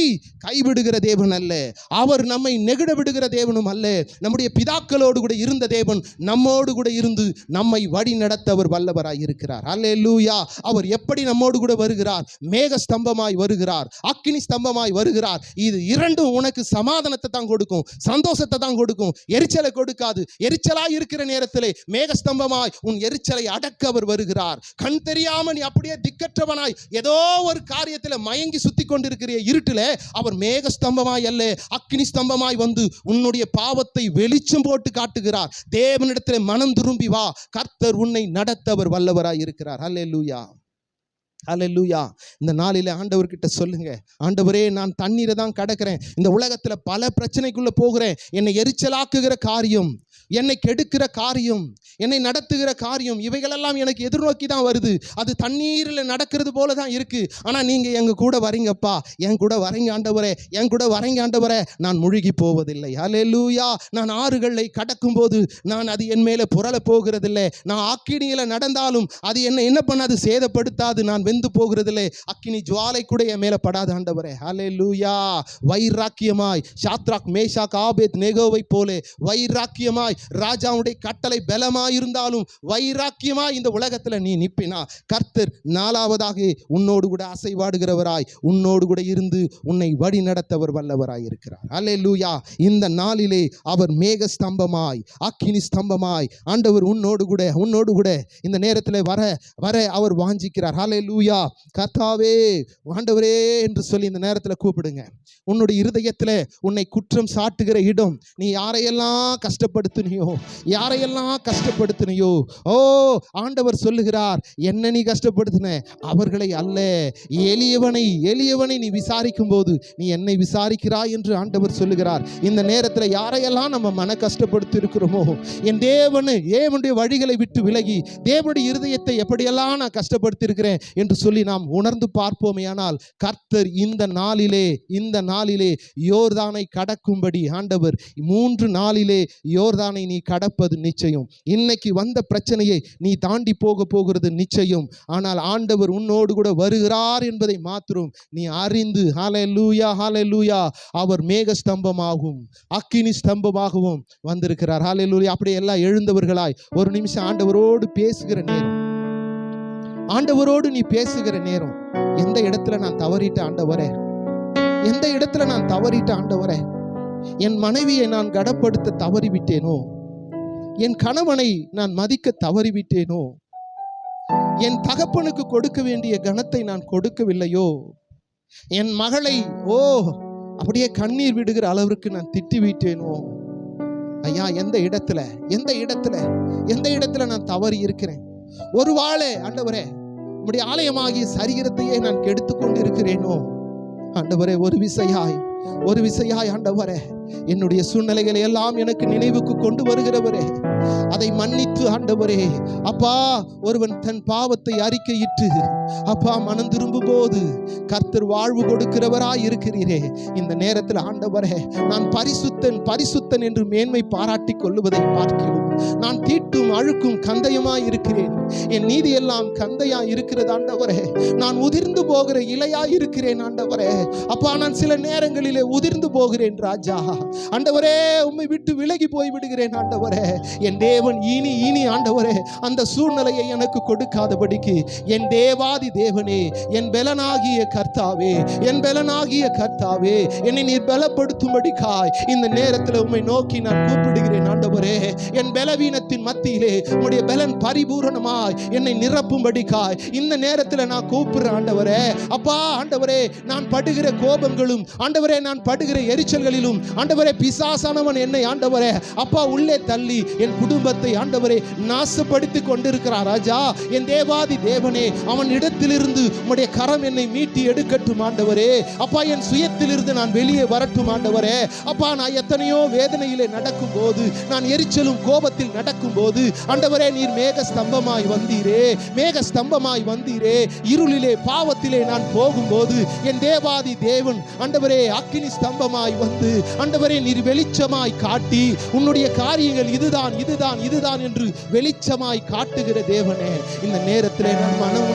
கைவிடுகிற தேவன் அல்ல, அவர் நம்மை நெகிழ விடுகிற தேவனும் அல்ல. நம்முடைய பிதாக்களோடு கூட இருந்த தேவன் நம்மோடு கூட இருந்து நம்மை வழி நடத்த அவர் வல்லவராய் இருக்கிறார். ஹல்லேலூயா. அவர் எப்படி நம்மோடு கூட வருகிறார்? மேக ஸ்தம்பமாய் வருகிறார், அக்கினி ஸ்தம்பமாய் வருகிறார். இது இரண்டும் உனக்கு சமாதானத்தை தான் கொடுக்கும், சந்தோஷத்தை தான் கொடுக்கும், எரிச்சலை கொடுக்காது. எரிச்சலாய் இருக்கிற நேரத்திலே மேகஸ்தம்பமாய் உன் எரிச்சலை அடக்க அவர் வருகிறார். கண் தெரியாம நீ அப்படியே திக்கற்றவனாய் ஏதோ ஒரு காரியத்தில் மயங்கி சுத்தி கொண்டிருக்கிற இருட்டிலே அவர் மேகஸ்தம்பமாய் அல்ல, அக்கினி ஸ்தம்பமாய் வந்து உன்னுடைய பாவத்தை வெளிச்சம் போட்டு காட்டுகிறார். தேவனிடத்திலே மனம் திரும்பி வா, கர்த்தர் உன்னை நடத்த அவர் வல்லவராய் இருக்கிறார். அல்லேலூயா. அல்லேலூயா. இந்த நாளில் ஆண்டவர்கிட்ட சொல்லுங்க, ஆண்டவரே, நான் தண்ணீரை தான் கடக்கிறேன், இந்த உலகத்தில் பல பிரச்சனைக்குள்ள போகிறேன், என்னை எரிச்சலாக்குகிற காரியம், என்னை கெடுக்கிற காரியம், என்னை நடத்துகிற காரியம், இவைகளெல்லாம் எனக்கு எதிர்நோக்கி தான் வருது. அது தண்ணீரில் நடக்கிறது போல தான் இருக்கு. ஆனால் நீங்கள் எங்க கூட வரீங்கப்பா, என் கூட வரீங்க ஆண்டவரே, என் கூட வரீங்க ஆண்டவரே, நான் முழுகி போவதில்லை. அல்லேலூயா. நான் ஆறுகளை கடக்கும் போது நான் அது என் மேலே புரள போகிறதில்லை. நான் அக்கினியில நடந்தாலும் அது என்ன பண்ணாது, சேதப்படுத்தாது. நான் வெந்து போகிறதில்லை. அக்கினி ஜுவாலை கூட என் மேலே படாது ஆண்டவரே. அல்லேலூயா. வைராக்கியமாய் சாத்ராக் மேஷாக் ஆபேத் நேகோவை போல வைராக்கியமாய் ராஜாவுடைய கட்டளை பலமாய் இருந்தாலும் வைராக்கியமாய் இந்த உலகத்துல நீ நிப்பினா கர்த்தர் நாலாவதாக உன்னோடு கூட அசைவாடுகிறவராய் உன்னோடு கூட இருந்து உன்னை வழி நடத்தவர் வல்லவராய் இருக்கிறார். அல்லேலூயா. இந்த நாளிலே அவர் மேக ஸ்தம்பமாய் அக்கினி ஸ்தம்பமாய் ஆண்டவர் உன்னோடு கூட இந்த நேரத்தில் வர அவர் வாஞ்சிக்கிறார். அல்லேலூயா. கர்த்தாவே ஆண்டவரே என்று சொல்லி இந்த நேரத்தில் கூப்பிடுங்க. உன்னுடைய இருதயத்தில் உன்னை குற்றம் சாட்டுகிற இடம், நீ யாரையெல்லாம் கஷ்டப்படுத்தினியோ, ஓ ஆண்டவர் சொல்லுகிறார், என்ன நீ கஷ்டப்படுத்தின, அவர்களை அல்ல, எளியவனை நீ விசாரிக்கும் போது நீ என்னை விசாரிக்கிறாய் என்று ஆண்டவர் சொல்லுகிறார். இந்த நேரத்தில் யாரையெல்லாம் நம்ம மன கஷ்டப்படுத்தி இருக்கிறோமோ, என் தேவனுடைய வழிகளை விட்டு விலகி தேவனுடைய இருதயத்தை எப்படியெல்லாம் நான் கஷ்டப்படுத்தி இருக்கிறேன் என்று சொல்லி நாம் உணர்ந்து பார்ப்போமேயானால் கர்த்தர் இந்த நாளிலே யோர்தானை கடக்கும்படி ஆண்டவர் 3 நாளிலே யோர்தானை நீ கடப்பது நிச்சயம். இன்னைக்கு வந்த பிரச்சனையை நீ தாண்டி போகிறது நிச்சயம். ஆனால் ஆண்டவர் உன்னோடு கூட வருகிறார் என்பதை மாத்திரம் நீ அறிந்து ஹல்லேலூயா ஹல்லேலூயா அவர் மேக ஸ்தம்பமாகவும் அக்கினி ஸ்தம்பமாகவும் வந்திருக்கிறார். ஹல்லேலூயா. அப்படியே எல்லாம் எழுந்தவர்களாய் ஒரு நிமிஷம் ஆண்டவரோடு பேசுகிற நேரம், ஆண்டவரோடு நீ பேசுகிற நேரம். எந்த இடத்துல நான் தவறிட்ட ஆண்டவரே, எந்த இடத்துல நான் தவறிட்ட ஆண்டவரே, என் மனைவியை நான் கடப்படுத்த தவறிவிட்டேனோ, என் கணவனை நான் மதிக்க தவறிவிட்டேனோ, என் தகப்பனுக்கு கொடுக்க வேண்டிய கனத்தை நான் கொடுக்கவில்லையோ, என் மகளை அப்படியே கண்ணீர் விடுகிற அளவிற்கு நான் திட்டிவிட்டேனோ, ஐயா எந்த இடத்துல நான் தவறி இருக்கிறேன்? ஒருவேளை ஆண்டவரே உம்முடைய ஆலயமாகிய சரீரத்தையே நான் கெடுத்து கொண்டு இருக்கிறேனோ, ஆண்டவரே ஒரு விசையாய் ஆண்டவரே என்னுடைய சூழ்நிலைகளை எல்லாம் எனக்கு நினைவுக்கு கொண்டு வருகிறவரே, அதை மன்னித்து ஆண்டவரே, அப்பா ஒருவன் தன் பாவத்தை அறிக்கையிட்டு அப்பா மனம் திரும்பும் போது கர்த்தர் வாழ்வு கொடுக்கிறவராய் இருக்கிறீரே. இந்த நேரத்தில் ஆண்டவரே நான் பரிசுத்தன் என்று மேன்மை பாராட்டி கொள்ளுவதை பார்க்கிறோம். நான் தீட்டும் அழுக்கும் கந்தையமாய் இருக்கிறேன், என் நீதி எல்லாம் கந்தையாய் இருக்கிறது ஆண்டவரே. நான் உதிர்ந்து போகிற இலையாய் இருக்கிறேன் ஆண்டவரே. அப்பா நான் சில நேரங்களிலே உதிர்ந்து போகிறேன் ராஜா. ஆண்டவரே உம்மை விட்டு விலகி போய் விடுகிறேன் ஆண்டவரே. என் தேவன் இனி ஆண்டவரே அந்த சூழ்நிலையை எனக்கு கொடுக்காதபடிக்கு என் தேவாதி தேவனே, என் பலனாகிய கர்த்தாவே, என்னை நீர் பலப்படுத்தும்படிக்காய் இந்த நேரத்தில் உம்மை நோக்கி நான் கூப்பிடுகிறேன் ஆண்டவரே. என் பலவீனத்தின் மத்தியிலே உம்முடைய பலன் பரிபூரணமாய் என்னை நிரப்பும்படிக்காய் இந்த நேரத்தில் நான் கூப்பிடுறேன் ஆண்டவரே. அப்பா ஆண்டவரே நான் படுகிற கோபங்களும் ஆண்டவரே, நான் படுகிற எரிச்சல்களிலும் ஆண்டவரே பிசாசானவன் என்னை ஆண்டவரே அப்பா உள்ளே தள்ளி என் குடும்பத்தை ஆண்டவரே நாசப்படுத்தி கொண்டிருக்கிறார் ராஜா. என் தேவாதி தேவனே அவன் இடத்திலிருந்து உம்முடைய கரம் என்னை மீட்டி எடுக்கட்டும் ஆண்டவரே. அப்பா என் சுயத்திலிருந்து நான் வெளியே வரட்டும் ஆண்டவரே. அப்பா நான் எத்தனையோ வேதனையிலே நடக்கும் போது, நான் எரிச்சலும் கோபத்தில் நடக்கும் போது ஆண்டவரே நீர் மேக ஸ்தம்பமாய் வந்தீரே. இருளிலே பாவத்திலே நான் போகும்போது என் தேவாதி தேவன் ஆண்டவரே அக்கினி ஸ்தம்பமாய் வந்து ஆண்டவரே நீர் வெளிச்சமாய் காட்டி உன்னுடைய காரியங்கள் இதுதான் என்று வெளிச்சமாய் காட்டுகிற தேவனே, இந்த நேரத்திலே நான் மனம்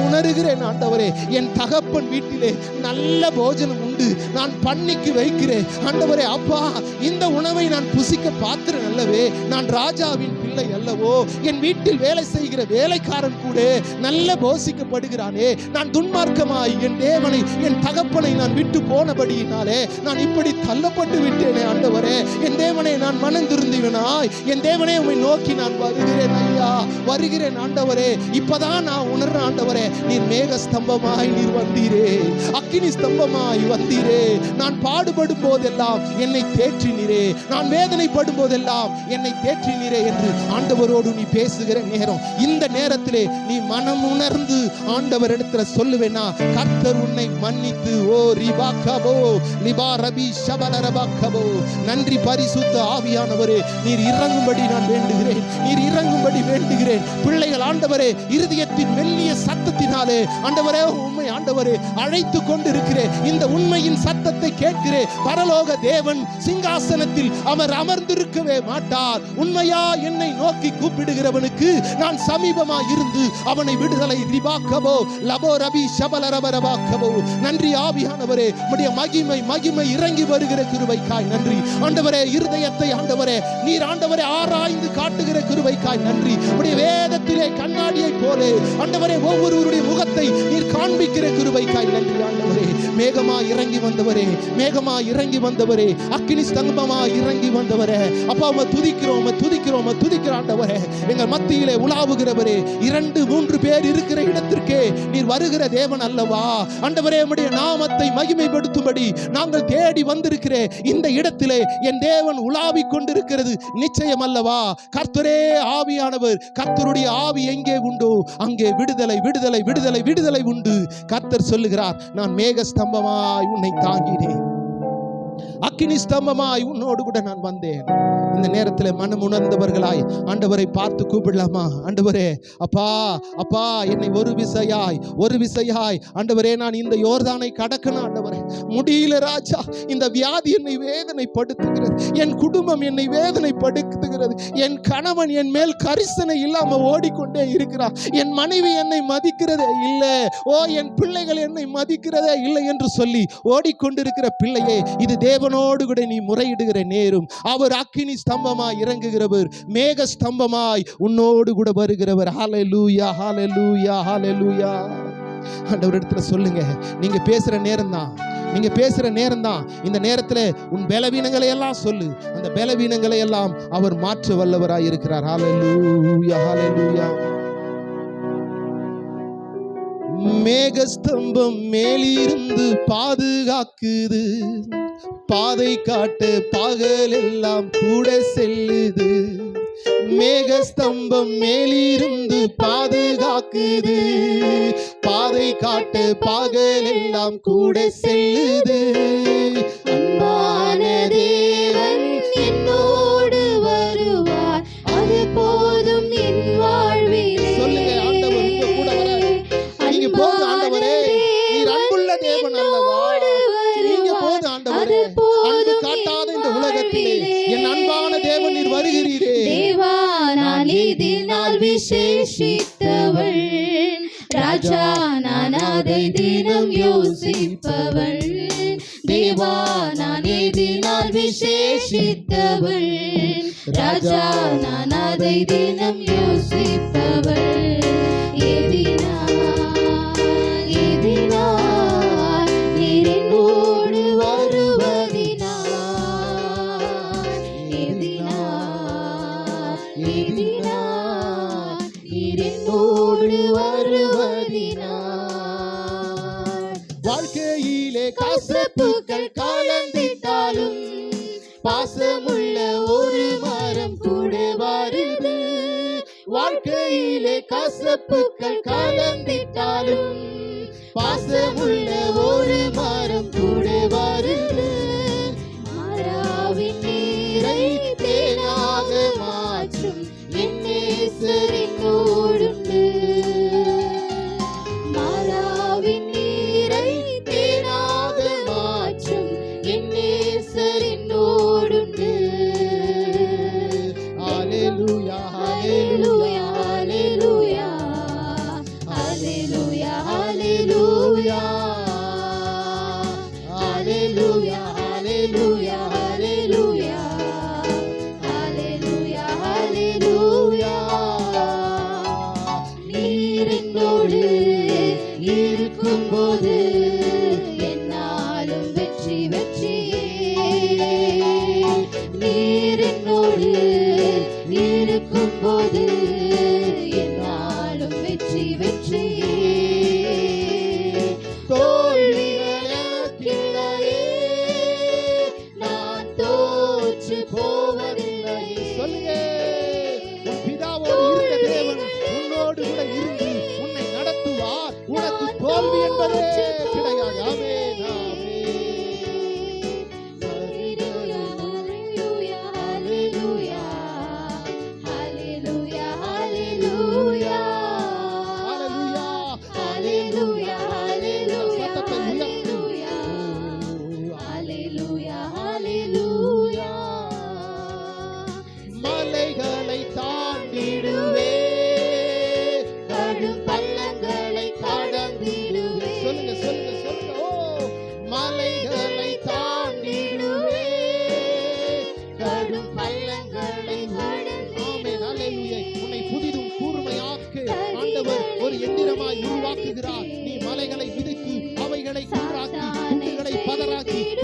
உணர்கிறேன் ஆண்டவரே. என் தகப்பன் வீட்டிலே நல்ல போஜனம் உண்டு, நான் பண்ணிக்கு வைக்கிறேன் ஆண்டவரே. அப்பா இந்த உணவை நான் புசிக்க பாத்திரன் அல்லவே, நான் ராஜாவின் பிள்ளை அல்லவோ. என் வீட்டில் வேலை செய்கிற வேலைக்காரன் கூட நல்ல போஷிக்கப்படுகிறானே. நான் துன்மார்க்கமாய் என் தேவனை என் தகப்பனை நான் விட்டு போனபடியினாலே நான் இப்படி தள்ளப்பட்டு விட்டேனே ஆண்டவரே. என் தேவனே நான் மனம் திருந்தினாய், என் தேவனே உம்மை நோக்கி நான் வருகிறேன் ஐயா, வருகிறேன் ஆண்டவரே. இப்பதான் நான் உணர்றேன் ஆண்டவரே, நீர் மேக ஸ்தம்பமாய் நீர் வந்தீரே, அக்கினி ஸ்தம்பமாய் வந்தீரே. நான் பாடுபடும் போதெல்லாம் என்னை தேற்றினீரே, நான் வேதனைப்படும் போதெல்லாம் என்னை தேற்றினீரே என்று ஆண்டவரோடு நீ பேசுகிற நேரம், இந்த நேரத்திலே நீ மனம் உணர்ந்து ஆண்டவர் இடத்துல சொல்லுவேனா, கர்த்தர் உன்னை மன்னித்து நன்றி பரிசுத்த ஆவியானவரே நீர் இறங்கும்படி நான் வேண்டுகிறேன். பிள்ளைகள் ஆண்டவரே இருதயத்தின் மெல்லிய சத்தத்தினாலே ஆண்டவரே உம்மை உம்மை ஆண்டவரே அழைத்து கொண்டிருக்கிறேன். இந்த உண்மையின் சத்தத்தை கேட்கிறேன். பரலோக தேவன் சிங்காசனத்தில் அவர் அமர்ந்திருக்கவே மாட்டார். உண்மையா என்னை நோக்கி கூப்பிடுகிறவனுக்கு நான் சமீபமா இருந்து அவனை விடுதலை ரிபாக்கவோ லபோ ரபி ஷபலரபரபாக்கவோ. நன்றி ஆவியானவரே, உம்முடைய மகிமை இறங்கி வருகிற கிருபைக்காய் நன்றி ஆண்டவரே. இருதயத்தை ஆண்டவரே நீர் ஆண்டவரே ஆராய்ந்து காட்டுகிற கிருபைக்காய் நன்றி. உம்முடைய வேதத்திலே கண்ணாடியை போல ஆண்டவரே ஒவ்வொருவருடைய முகத்தை நீர் காண்பிக்கிற கிருபைக்காய் நன்றி ஆண்டவரே. மேகமாய் இறங்கி வந்தவரே, மேகமாய் இறங்கி வந்தவரே, அக்கினி ஸ்தம்பமாய் இறங்கி வந்தவரே, அப்பா உம்மை துதிக்கிறோம், துதிக்கிற ஆண்டவரே. எங்கள் மத்தியிலே உலாவுகிறவரே, 2-3 பேர் இருக்கிற இடத்திற்கே நீர் வருகிற தேவன் அல்லவா ஆண்டவரே. உம்முடைய நாமத்தை மகிமைப்படுத்தும்படி நாங்கள் தேடி வந்திருக்கிற இந்த இடத்திலே என் தேவன் உலாவிக் கொண்டிருக்கிறது நிச்சயம் அல்லவா. கர்த்தரே ஆவியானவர், கர்த்தருடைய ஆவி எங்கே உண்டோ அங்கே விடுதலை விடுதலை விடுதலை விடுதலை உண்டு. கர்த்தர் சொல்லுகிறார், நான் மேக ஸ்தம்பமாய் உன்னை தாங்கினேன், அக்கினி ஸ்தம்பமாய் உன்னோடு கூட நான் வந்தேன். இந்த நேரத்தில் மனம் உணர்ந்தவர்களாய் ஆண்டவரை பார்த்து கூப்பிடலாமா? ஆண்டவரே, அப்பா அப்பா என்னை ஒரு விசையாய் ஆண்டவரே நான் இந்த யோர்தானை கடக்கணும் ஆண்டவரே. முடியல ராஜா, இந்த வியாதி என்னை வேதனைப்படுத்துகிறது, என் குடும்பம் என்னை வேதனைப்படுத்துகிறது, என் கணவன் என் மேல் கரிசனை இல்லாம ஓடிக்கொண்டே இருக்கிறார், என் மனைவி என்னை மதிக்கிறதே இல்லை, என் பிள்ளைகள் என்னை மதிக்கிறதே இல்லை என்று சொல்லி ஓடிக்கொண்டிருக்கிற பிள்ளையே, இது தேவனோடு கூட நீ முறையிடுகிற நேரும். அவர் அக்கினி ஸ்தம்பமாய் இறங்குகிறவர், மேக ஸ்தம்பமாய் உன்னோடு கூட வருகிறவர். ஹல்லேலூயா ஹல்லேலூயா ஹல்லேலூயா. ஆண்டவரிடத்துல சொல்லுங்க, நீங்க பேசுற நேரம் தான் இந்த நேரத்தில் உன் பலவீனங்களை எல்லாம் சொல்லு. அந்த பலவீனங்களை எல்லாம் அவர் மாற்ற வல்லவராய் இருக்கிறார். ஹல்லேலூயா ஹல்லேலூயா. மேகஸ்தம்பம் மேலிருந்து பாதுகாக்குது, பாதை காட்ட பகல் எல்லாம் கூட செல்லுது. மேகஸ்தம்பம் மேலிருந்து பாதுகாக்குது, பாதை காட்ட பகல் எல்லாம் கூட செல்லுது. அன்பான தேவன் என்னோடு வருவார், அது போதும் என் வாழ்விலே. சொல்லுங்க, ஆண்டவர் உங்க கூட வராரு. நீங்க போது ஆண்டவரே, நீர் அன்புள்ள தேவன் அல்லவா, நீங்க போது ஆண்டவரே. அன்பு காட்டாத இந்த உலகத்திலே என் அன்பான தேவன் நீர் வருகிறீரே. தேவா நான் இதனால் விசேஷித்தவள், ராஜா நான் அதை தினம் யோசிப்பவள். தேவா நான் இதனால் விசேஷித்தவள், ராஜா நான் அதை தினம் யோசிப்பவள். வாழ்க்கையிலே கசப்புகள் கலந்திட்டாலும் பாசமுள்ள ஒரு மரம் கூட வருது. வாழ்க்கையிலே கசப்புகள் கலந்திட்டாலும் பாசமுள்ள ஒரு மரம் கூட வருது. மாறாவின் நீரை தேனாக மாற்றும் என் நேசரின் ஓடுண்டு. மாறாவின் நீரை தேனாக மாற்றும் என் நேசரின் ஓடுண்டு. ஹல்லேலூயா ஹல்லேலூயா ஹல்லேலூயா ஹல்லேலூயா ஹல்லேலூயா ஹல்லேலூயா ஹல்லேலூயா ஹல்லேலூயா ஹல்லேலூயா ஹல்லேலூயா. நீர் என்னோடு இருக்கும்போது என்னாலும் வெற்றி வெற்றியே. நீர் என்னோடு இருக்கும்போது என்னாலும் வெற்றி வெற்றியே. தோல்விகள் எனக்கில்லையே, நான் தோற்று போவதில்லையே. சொல்லுங்க, உன் பிதாவோடு இருந்த தேவன் உன்னோடு கூட இருந்து உன்னை நடத்துவார். உனக்கு தோல்வி என்பதே கிடையாது. ஆமென் ஆமென். ஹல்லேலூயா ஹல்லேலூயா ஹல்லேலூயா ஹல்லேலூயா ஹல்லேலூயா ஹல்லேலூயா ஹல்லேலூயா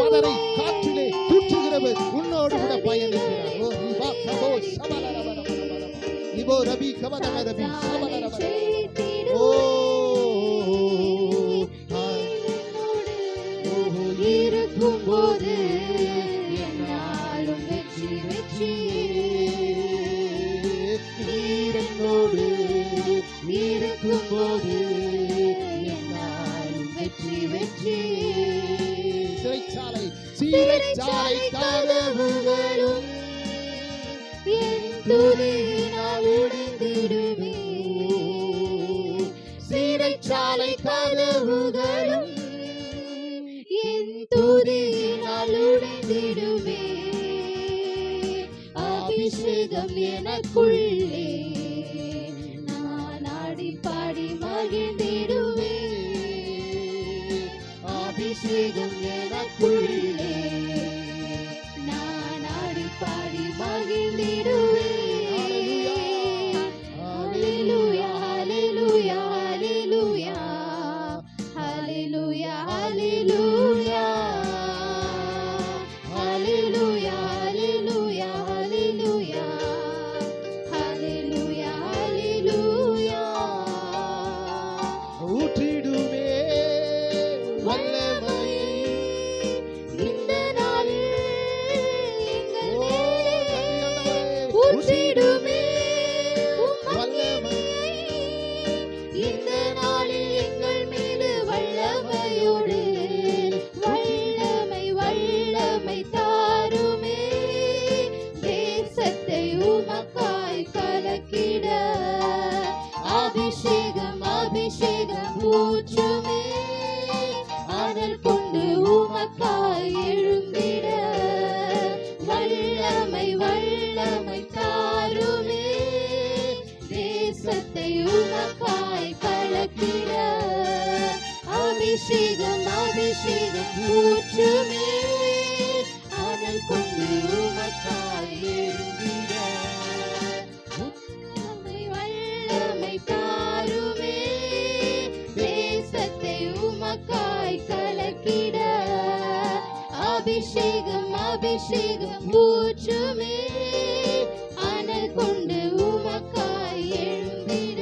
பதரை காற்றிலே தூற்றுகிறவர் உன்னோடு கூட பயணிக்கிறார். ஓ ரிபா கபோ சபலரபரபரபரபா. இபோ ரபி கபதம ரபி சபலரபரபரபா. ஓ இருக்கும்போது என்னாலும் வெற்றி வெற்றியே. நீரனோடு இருக்கும்போது என்னாலும் வெற்றி வெற்றியே. சிறைச்சாலை கதவுகளும் என் துதியினால் உடைந்திடுவே. சிறைச்சாலை கதவுகளும் என் துதியினால் உடைந்திடுவே. அபிஷேகம் எனக்குள்ளே நான் ஆடி பாடி மகிழ்ந்திடுவே. அபிஷேகம் எனக்குள்ளே நான் ஆடி பாடி மகிழ்ந்திடுவே. ஹalleluya ஹalleluya ஹalleluya ஹalleluya ஹalleluya ஹalleluya ஹalleluya ஹalleluya ஹalleluya ஹalleluya. ஊற்றிடுமே வல்லமை இந்த நாளில் எங்கள் ஓ மேலே ஊற்றிடுமே ஊற்றிடுமே வல்லமை இந்த நாளில் எங்கள் மீது வல்லமையோடு வல்லமை வல்லமை தாருமே. தேசத்தை உமக்காய் கலக்கிட அபிஷேகம் அபிஷேகம் ஊற்றுமே. அனல் கொண்டு உமக்காய் எழும்பிட வல்லமை வல்லமை தாருமே. தேசத்தை உமக்காய் கலக்கிட அபிஷேகம் அபிஷேகம் ஊற்றுமே. அனல் கொண்டு உமக்காய் எழும்பிட வல்லமை வல்லமை தாருமே. தேசத்தை உமக்காய் கலக்கிட அபிஷேகம் அபிஷேகம் ஊற்றுமே. அனல் கொண்டு உமக்காய் எழும்பிட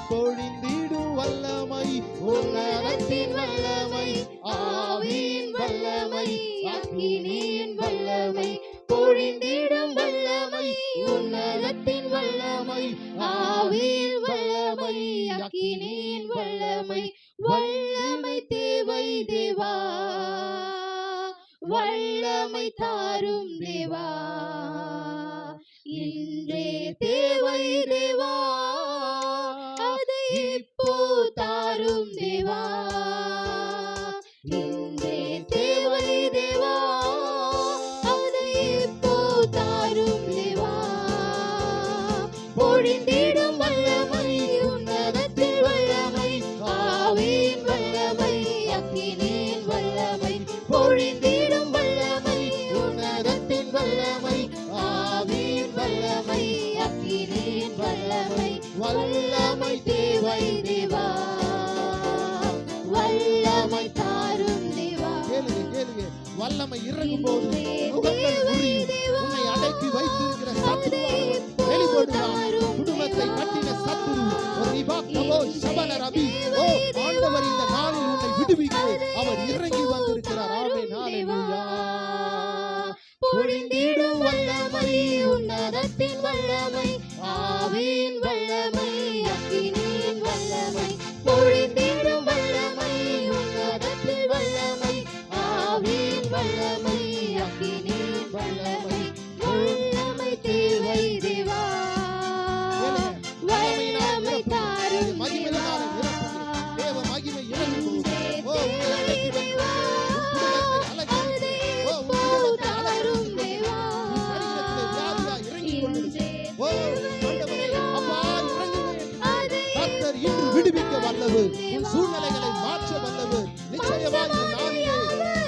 பொழிந்திடும் வல்லமை உன்னதத்தின் வல்லமை ஆவியின் வல்லமை அக்கினியின் வல்லமை பொழிந்திடும் வல்லமை உன்னதத்தின் வல்லமை ஆவியின் வல்லமை அக்கினியின் வல்லமை. வல்லமை தேவை தேவா வல்லமை தாரும் தேவா. இன்றே தேவை தேவா அதை இப்போ தாரும் தேவா. இன்றே தேவை தேவா அதை இப்போ தாரும் தேவா. பொழிந்திடும் வல்லமை உன்னதத்தில் வல்லமை ஆவியின் வல்லமை அக்கினியின் வல்லமை. பொழிந்திடும் வல்லமை உன்னதத்தின் வல்லமை ஆவியின் வல்லமை அக்கினியின் வல்லமை. வல்லமை தேவை தேவா வல்லமை தாரும் தேவா. கேளுங்க வல்லமை இறங்கும் போது முகங்கள் உரியும். உன்னை அடக்கி வைத்திருக்கிற சத்துருவானவன் வெளிப்படுவான். குடும்பத்தை கட்டின சத்துரு ஒரு ரிபா கபோ சபல ரபி. ஓ ஆண்டவர் இந்த நாளில் உன்னை விடுவிக்க அவர் இறங்கி வந்திருக்கிறார். ஆமென் ஹalleluya. பொழிந்திடும் வல்லமை உன்னதத்தின் வல்லமை ஆவியின் வல்லமை அக்கினியின் வல்லமை. பொழிந்திடும் வல்லமை உன்னதத்தின் வல்லமை ஆவியின் வல்லமை அக்கினியின் வல்லமை. வல்லமை தேவை தேவா வல்லமை தாரும் மகிமையினால நிரப்புங்க. தேவ மகிமை இறங்கும் போது ஓ உன்னை அடக்கி வைத்து உன் குடும்பத்தை அலங்கரித்து ஓ உன் குடும்பத்தை தாரும் அலங்கரித்து தேவா. உன் சரீரத்திலே வியாதியா இறங்கி கொண்டிருக்கிறது. ஓ ஆண்டவரே அப்பா இறங்குங்க. கர்த்தர் இன்று விடுவிக்க வல்லவர். உன் சூழ்நிலைகளை மாற்ற வல்லவர். நிச்சயமாக இந்த நாளிலே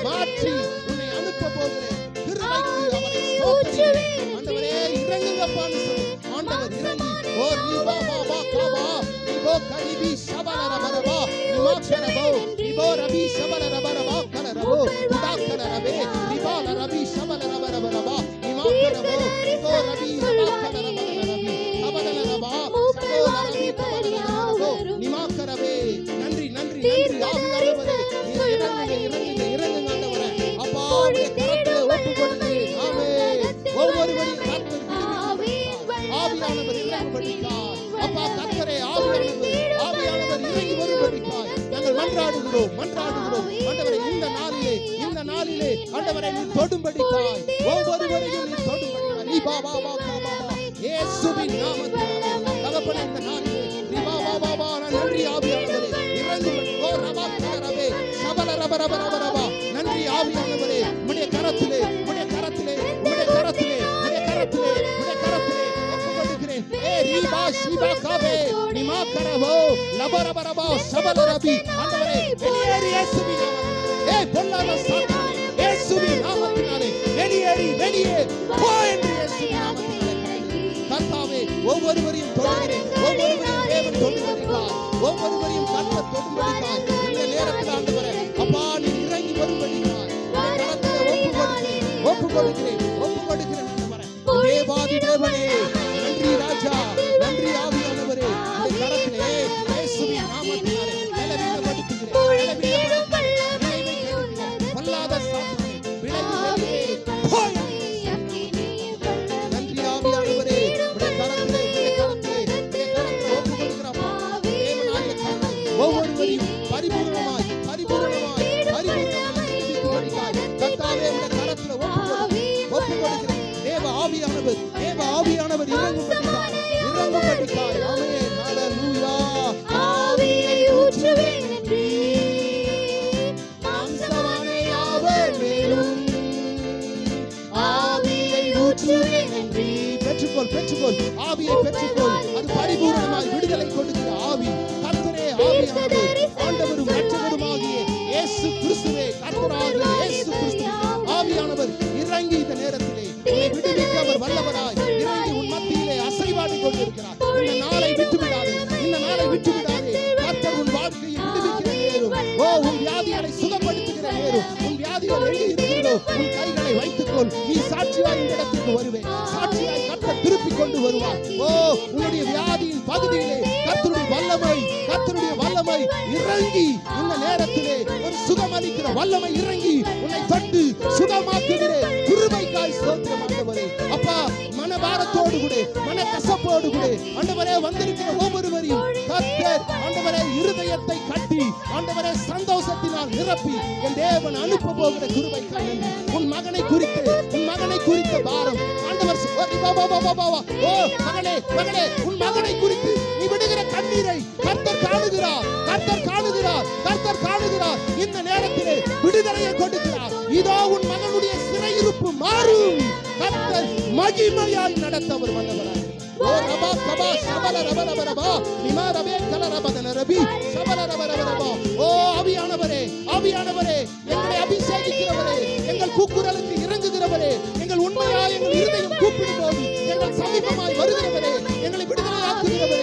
மாற்றி உன்னை அனுப்ப போகிறேன். கிருபைக்கு அவரை ஸ்தோத்திரி. ஆண்டவரே இறங்குங்கப்பான்னு சொல்லு. ஆண்டவர் இறங்கி ஓ நீபா பாபா காபா நீபோ கரிபி சபல ரபரபா நிமாக்கரபோ நீபோ ரபி சபல ரபரபா கலரபோ துதா கலரவே ரிபால ரபி ஷபல ரபரப ரபா நிமாக்கரவோ கோ ரபி ரபாக்கலரப ரபி கபல ரபா கோ ரபி கபல ரபோ நிமாக்கரவே. நன்றி நன்றி நன்றி ஆவியானவரே, இறங்குங்க ஆண்டவரே. அப்பா உம்முடைய கரத்திலே ஒப்புக் கொடுக்கிறேன். ஆமென். ஒவ்வொருவரையும் கர்த்தர் ஆவியானவர் இறங்கும்படிக்காய், அப்பா கர்த்தரே ஆவியானவர் இறங்கி வரும்படிக்காய் நாங்கள் மன்றாடுகிறோம். ஆண்டவரே இந்த நாளிலே ஆண்டவரை நீ தொடும்படிக்காய், ஒவ்வொருவரையும் நீ தொடும்படிக்காய். நீ பா பா பா பா பா இயேசுவின் நாமத்தினாலே தகப்பனே இந்த நாளிலே நீ பா பா பா பா. நன்றி ஆவியானவரே, இறங்கும்படி ஓ ரபா கரவே சபல ரப ரப ரப ரபா. நன்றி ஆவியானவரே, உம்முடைய கரத்திலே ஒப்புக்கொடுக்கிறேன். ஏ ரீபா ஷிபா காவே நிமா கரவோ லப ரப ரபா சபல ரபி. ஆண்டவரே வெளியேறி இயேசுவின் நாமத்தினாலே, ஏ பொல்லாத சாத்தானே இயேசுவின் நாமத்தினாலே வெளியே போ என்று இயேசுவின் நாமத்தினாலே கர்த்தாவே ஒவ்வொருவரையும் தொடுகிறேன். ஒவ்வொருவரையும் தேவன் தொடும்படிக்காய், ஒவ்வொருவரையும் கர்த்தர் தொடும்படிக்காய் இந்த நேரத்தில் ஆண்டவரே அப்பா நீ இறங்கி வரும்படிக்காய் கரத்திலே ஒப்புக்கொடுக்கிறேன் ஆண்டவரே. தேவாதி தேவனே நன்றி ராஜா, நன்றி ஆவியானவரே. இந்த கரத்திலே இயேசுவின் நாமத்தினாலே பலவீனப்படுத்துகிறேன். பொல்லாத சாத்தானே விலகி போ. நன்றி ஆவியானவரே, உடைய கரத்திலே ஒப்புக்கொடுக்கிறப்பா. தேவனாகிய கர்த்தர் ஒவ்வொருவரையும் பரிபூரணமாய் ஜெபிக்கும்படிக்காய் கர்த்தாவே உடைய கரத்திலே ஒப்புக்கொடுக்கிறேன். தேவ ஆவியானவர் இறங்கும்படிக்காய். ஆமென். ஹல்லேலூயா. ஆவியை ஊற்றுவேன் நன்றி மாம்சமானே யாவர் மேலும் ஆவியை ஊற்றுவேன் நன்றி. பெற்றுக்கொள் ஆவியை பெற்றுக்கொள். அது பரிபூரணமாய் விடுதலை கொடுக்கிற ஆவி. கர்த்தரே ஆவியானவர், ஆண்டவரும் இரட்சகருமாகிய இயேசு கிறிஸ்துவே, கர்த்தராகிய இயேசு கிறிஸ்து ஆவியானவர் இறங்கி இந்த நேரத்திலே உன்னை விடுவிக்க அவர் வல்லவராய் இறங்கி உன் மத்தியிலே அசைவாடி கொண்டிருக்கிறார். இந்த நாளை விட்டுவிடாதே. கர்த்தர் உன் வாழ்க்கையை விடுவிக்கிற நேரம், உன் வியாதிகளை சுகப்படுத்துகிற நேரம். உன் வியாதிகள் எங்கே இருக்கிறதோ உன் கைகளை வைத்துக்கொள். நீ சாட்சியாய் இந்த இடத்திற்கு வருவேன். சாட்சியாய் கர்த்தர் திருப்பிக் கொண்டு வருவார். உன்னுடைய வியாதியின் பகுதியிலே கர்த்தருடைய வல்லமை இறங்கி இந்த நேரத்திலே ஒரு சுகமளிக்கிற வல்லமை இறங்கி உன்னை தொட்டு சுகமாக்குகிற கிருபைக்காய் ஸ்தோத்திரம் ஆண்டவரே. அப்பா மனபாரத்தோடு கூட மனக்கசப்போடு கூட ஆண்டவரே வந்திருக்கிற ஒவ்வொருவரையும் கர்த்தர் ஆண்டவரே இருதயத்தை கட்டி ஆண்டவரே சந்தோஷத்தினால் நிரப்பி என் தேவன் அனுப்ப போகிற கிருபைக்காய் நன்றி. உன் மகனை குறித்த பாரம் ஆண்டவர் மகளே உன் மகனை குறித்து நீ விடுகிற கண்ணீரை கர்த்தர் காணுகிறார். இந்த நேரத்திலே விடுதலையை கொடுக்கிறார். இதோ உன் மகனுடைய சிறையிருப்பு மாறும். கர்த்தர் மகிமையாய் நடத்தவர் வல்லவராய். ஓ ரபா கபா சபல ரப ரப ரபா நிமா ரபே கல ரபதன ரபி சபல ரப ரப ரபா. ஓ ஆவியானவரே எங்களை அபிஷேகிக்கிறவரே, எங்கள் கூக்குரலுக்கு இறங்குகிறவரே, எங்கள் உண்மையாய் எங்கள் இருதயம் கூப்பிடும்போது எங்கள் சமீபமாய் வருகிறவரே, எங்களை விடுதலையாக்குகிறவரே,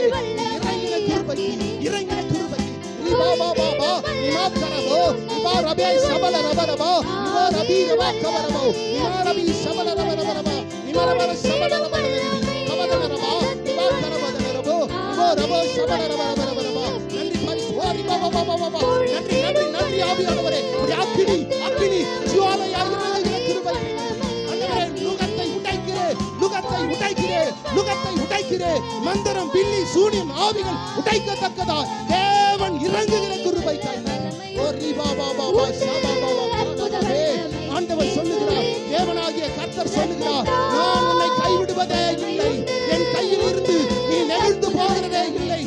இறங்கின கிருபை நிமா பா பா பா நிமா கரபோ நிமா ரபே சபல ரப ரபா நிமா ரபி ரபா கபரபோ நிமா ரபி சபல ரப ரப ரபா நிமா ரப சபல ரப ரபி கபதன ரபா நிமா கரபதன ரபோ நிமா ரபோ சபல ரப ரப ரப ரபா. நன்றி பரிசு ஓரி பா பா பா பா. நன்றி ஆவியானவரே. ஒரு அக்கினி ஜுவாலையாய் இறங்குகிற கிருபை. ஆண்டவரே நுகத்தை உடைக்கிறே. மந்திரம் பில்லி சூனியம் ஆவிகள் உடைக்கத்தக்கதா தேவன் இறங்குகிற கிருபைக்காய். ஆண்டவர் சொல்லுகிறார், தேவனாகிய கர்த்தர் சொல்லுகிறார், நான் உன்னை கைவிடுவதே இல்லை. என் கையில் இருந்து நீ நெகிழ்ந்து போகிறதே இல்லை.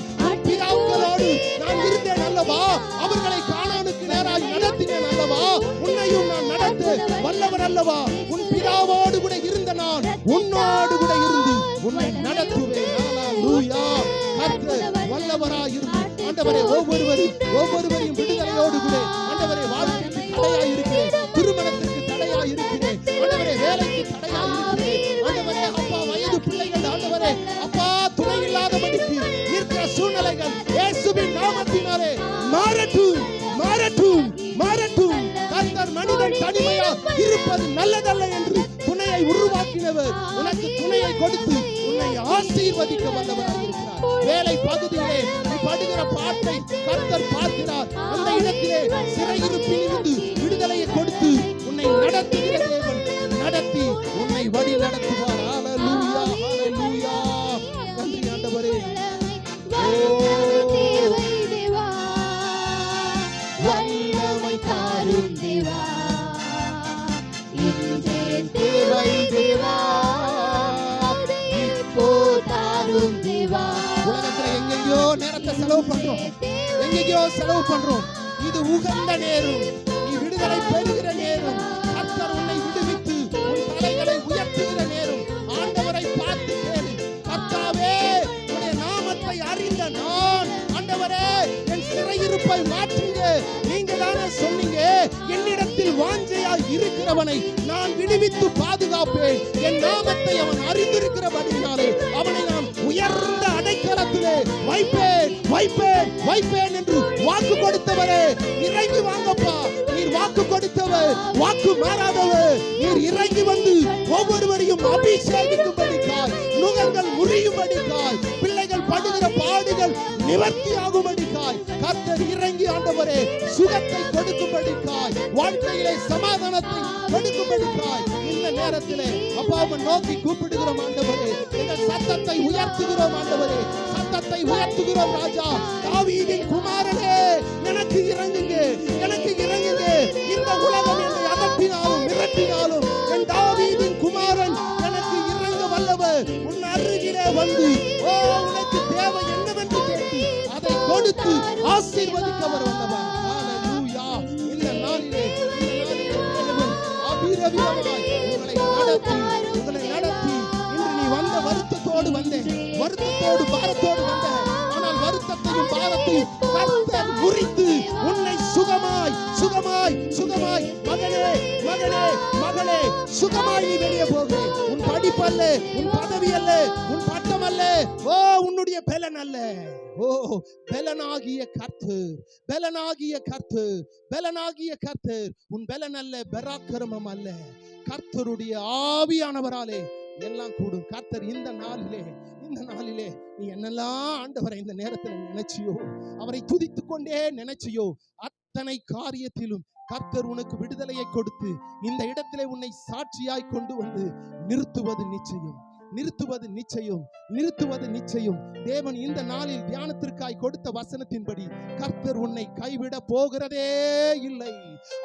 பிதாக்களோடு நான் இருந்தேன் அல்லவா, அவர்களை கானானுக்கு நேராய் நடத்தினேன் அல்லவா, உன்னையும் நான் நடத்த வல்லவர் அல்லவா. உன் பிதாவோடு கூட இருந்த நான் உன்னோடு கூட இருந்து உன்னை நடத்துவேன். ஹல்லேலூயா. கர்த்தர் வல்லவராய் இருந்து ஆண்டவரே ஒவ்வொருவரையும் விடுதலையோடு கூட ஆண்டவரே வாழ்க்கைக்கு தடையாய் இருக்கிறேன், திருமணத்திற்கு தடையாய் இருக்கிறேன், ஆண்டவரே வேலைக்கு தடையாய் இருக்கிறேன், ஆண்டவரே அப்பா வயது பிள்ளைகள் ஆண்டவரே அப்பா துணை இல்லாதபடிக்கு இருக்கிற சூழ்நிலைகள் இயேசுவின் நாமத்தினாலே மாறட்டும். கர்த்தர் மனிதன் தனிமையா இருப்பது நல்லதல்ல என்று துணையை உருவாக்கினவர் உனக்கு துணையை கொடுத்து உன்னை ஆசீர்வதிக்க வல்லவராக இருக்கிறார். வேலை பகுதியிலே நீ படுகிற பாட்டை கர்த்தர் பார்க்கிறார். அந்த இடத்திலே சிறையிருப்பிலிருந்து விடுதலையை கொடுத்து உன்னை நடத்துகிற தேவன் நடத்தி உன்னை வழி நடத்துவார். ஹல்லேலூயா, ஹல்லேலூயா. நன்றி ஆண்டவரே. வல்லமை தாரும் தேவா, இன்றே தேவை தேவா, இப்போ தாரும் தேவா. உலகத்துல எங்கெங்கயோ நேரத்தை செலவு பண்றோம், எங்கெங்கயோ செலவு பண்றோம். இது உகந்த நேரம், நீ விடுதலை பெறுகிற நேரம். கர்த்தர் உன்னை விடுவித்து உன் தலைகளை உயர்த்துகிற நேரம். ஆண்டவரை பார்த்து கேளு. கர்த்தாவே, உன்னுடைய நாமத்தை அறிந்த நான், ஆண்டவரே என் சிறையிருப்பை மாற்றுங்க. நீங்க தானே சொன்னீங்க, என்னிடத்தில் வாஞ்சையாய் இருக்கிறவனை நான் விடுவித்து பாதுகாப்பேன். என் நாமத்தை அவன் அறிந்திருக்கிறபடியினாலே அவனை நான் உயர்ந்த அடைக்கலத்திலே வைப்பேன் வைப்பேன் வைப்பேன் என்று வாக்கு கொடுத்தவரே, இறங்கி வாங்கப்பா. நீர் வாக்கு கொடுத்தவர், வாக்கு மாறாதவர். நீர் இறங்கி வந்து ஒவ்வொருவரையும் அபிஷேகிக்கும்படிக்காய், நுகங்கள் முறியும்படிக்காய், பிள்ளைகள் படுகிற பாடுகள் நிவர்த்தியாகும்படிக்காய் கர்த்தர் இறங்கி ஆண்டவரே சுகத்தை கொடுக்கும்படிக்காய், வாழ்க்கையிலே சமாதானத்தை கொடுக்கும்படிக்காய் இந்த நேரத்திலே அப்பாவை நோக்கி கூப்பிடுகிறோம் ஆண்டவரே. எங்கள் சத்தத்தை உயர்த்துகிறோம் ஆண்டவரே, சத்தத்தை உயர்த்துகிறோம் ராஜா. தாவீதின் குமாரனே, எனக்கு இறங்குங்க, எனக்கு இறங்குங்க. இந்த உலகம் என்னை அதட்டினாலும் மிரட்டினாலும் என் தாவீதின் குமாரன் எனக்கு இறங்க வல்லவர். உன் அருகிலே வந்து உனக்கு தேவை என்னவென்று கேட்டு அதை கொடுத்து ஆசீர்வதிக்கவர் வல்லவர். ஹல்லேலூயா. இந்த நாளிலே தேவன் அபிரவிதமாய் உங்களை நடத்தி இன்று நீ வந்த வருத்தத்தோடு வந்தேன், வருத்தத்தோடு பாரத்தோடு வந்தேன். ஆனால் வருத்தத்தையும் பாரத்தையும் கர்த்தர் முறித்து உன்னை சுகமாய் சுகமாய் சுகமாய் மகனே மகனே மகளே சுகமாய் நீ வெளியே போக. உன் படிப்பல்ல, உன் பதவி அல்ல, உன் பட்டம் அல்ல, உன்னுடைய பலன் அல்ல. பலனாகிய கர்த்தர், பலனாகிய கர்த்தர், பலனாகிய கர்த்தர். உன் பலன் அல்ல, பராக்கிரமம் அல்ல, கர்த்தருடைய ஆவியானவராலே எல்லாம் கூடும். கர்த்தர் இந்த நாளிலே நீ என்னெல்லாம் ஆண்டவரை இந்த நேரத்தில் நினைச்சியோ, அவரை துதித்துக் கொண்டே நினைச்சியோ, அத்தனை காரியத்திலும் கர்த்தர் உனக்கு விடுதலையை கொடுத்து இந்த இடத்திலே உன்னை சாட்சியாய் கொண்டு வந்து நிறுத்துவது நிச்சயம், நிறுத்துவது நிச்சயம், நிறுத்துவது நிச்சயம். தேவன் இந்த நாளில் தியானத்திற்காய் கொடுத்த வசனத்தின்படி கர்த்தர் உன்னை கைவிட போகிறதே இல்லை.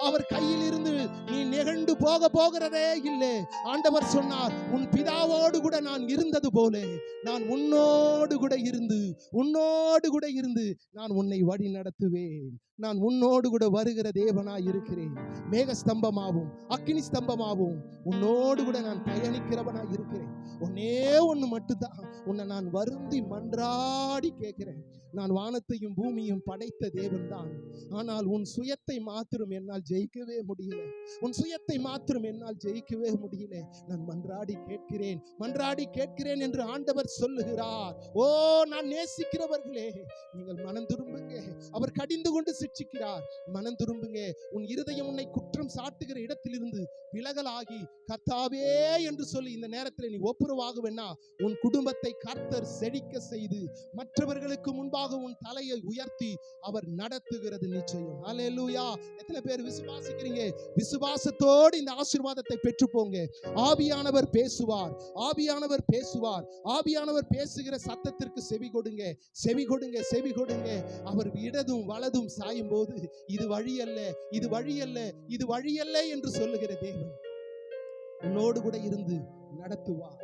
அவர் கையில் இருந்து நீ நெகண்டு போகிறதே இல்லை. ஆண்டவர் சொன்னார், உன் பிதாவோடு கூட நான் இருந்தது போல நான் உன்னோடு கூட இருந்து நான் உன்னை வழி நடத்துவேன். நான் உன்னோடு கூட வருகிற தேவனாய் இருக்கிறேன். மேக ஸ்தம்பமாவும் அக்கினி ஸ்தம்பமாவும் உன்னோடு கூட நான் பயணிக்கிறவனாய் இருக்கிறேன். ஒன்னே ஒண்ணு மட்டும்தான் உன்னை நான் வருந்தி மன்றாடி கேட்கிறேன். நான் வானத்தையும் பூமியும் படைத்த தேவன் தான். ஆனால் உன் சுயத்தை மாத்திரம் என்னால் ஜெயிக்கவே முடியல. உன் சுயத்தை மாத்திரம் என்னால் ஜெயிக்கவே முடியல. நான் மன்றாடி கேட்கிறேன் என்று ஆண்டவர் சொல்லுகிறார். நான் நேசிக்கிறவர்களே, நீங்கள் மனம் திரும்புங்க. அவர் கடிந்து கொண்டு சிட்சிக்கிறார். மனம் திரும்புங்க. உன் இருதயம் உன்னை குற்றம் சாட்டுகிற இடத்திலிருந்து விலகலாகி கர்த்தாவே என்று சொல்லி இந்த நேரத்தில் நீ ஒப்புரவாகுவேன்னா உன் குடும்பத்தை கர்த்தர் செழிக்க செய்து மற்றவர்களுக்கு முன்பாக உன் தலையை உயர்த்தி அவர் நடத்துகிறது நிச்சயம். ஹல்லேலூயா. எத்தனை பேர் விசுவாசிக்கிறீங்க? விசுவாசத்தோடு இந்த ஆசீர்வாதத்தை பெற்று போங்க. ஆவியானவர் பேசுவார், ஆவியானவர் பேசுவார். ஆவியானவர் பேசுகிற சத்தத்திற்கு செவி கொடுங்க, செவி கொடுங்க, செவி கொடுங்க. அவர் இடதும் வலதும் சாயும் போது இது வழி அல்ல, இது வழி அல்ல, இது வழி அல்ல என்று சொல்லுகிற தேவன் உன்னோடு கூட இருந்து நடத்துவார்.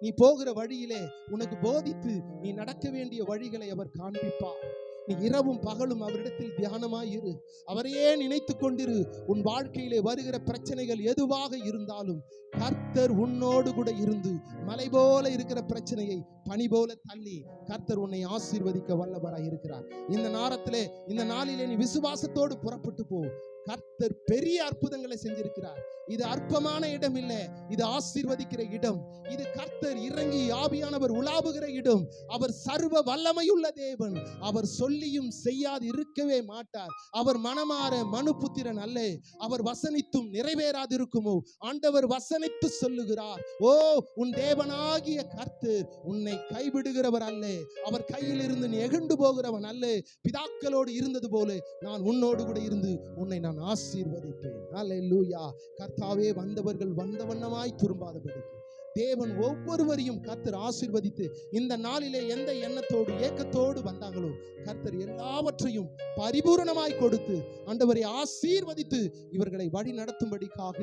நீ போகிற வழியிலே உனக்கு போதித்து நீ நடக்க வேண்டிய வழிகளை அவர் காண்பிப்பார். நீ இரவும் பகலும் அவரிடத்தில் தியானமாயிரு, அவரையே நினைத்து கொண்டிரு. உன் வாழ்க்கையிலே வருகிற பிரச்சனைகள் எதுவாக இருந்தாலும் கர்த்தர் உன்னோடு கூட இருந்து மலை போல இருக்கிற பிரச்சனையை பனி போல தள்ளி கர்த்தர் உன்னை ஆசீர்வதிக்க வல்லவராய் இருக்கிறார். இந்த நாளிலே நீ விசுவாசத்தோடு புறப்பட்டு போ. கர்த்தர் கர்த்தர் பெரிய அற்புதங்களை செஞ்சிருக்கிறார். இது அற்பமான இடம் இல்ல, இது ஆசீர்வதிக்கிற இடம். இது கர்த்தர் இறங்கி ஆவியானவர் உலாவுகிற இடம். அவர் சர்வ வல்லமையுள்ள தேவன். அவர் சொல்லியும் செய்யாது இருக்கவே மாட்டார். அவர் மனமாற மனுபுத்திரன் அல்ல. அவர் வசனித்தும் நிறைவேறாதிருக்குமோ? ஆண்டவர் வசனித்து சொல்லுகிறார், ஓ உன் தேவனாகிய கர்த்தர் உன்னை கைவிடுகிறவர் அல்ல. அவர் கையில் இருந்து நீ எகண்டு போகிறவன் அல்ல. பிதாக்களோடு இருந்தது போல நான் உன்னோடு கூட இருந்து உன்னை நான் ஆசீர்வதிப்பேன். அல்லேலூயா. கர்த்தாவே, வந்தவர்கள் வந்த வண்ணமாய் திரும்பாதபடிக்கு தேவன் ஒவ்வொருவரையும் கர்த்தர் ஆசீர்வதித்து, இந்த நாளிலே எந்த எண்ணத்தோடு ஏக்கத்தோடு வந்தாங்களோ கர்த்தர் எல்லாவற்றையும் பரிபூரணமாய் கொடுத்து ஆண்டவரை ஆசீர்வதித்து இவர்களை வழி நடத்தும்படிக்காக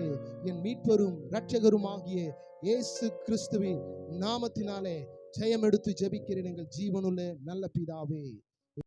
என் மீட்பரும் இரட்சகருமாகிய இயேசு கிறிஸ்துவின் நாமத்தினாலே ஜெயம் எடுத்து ஜெபிக்கிறேன் எங்கள் ஜீவனுள்ள நல்ல பிதாவே.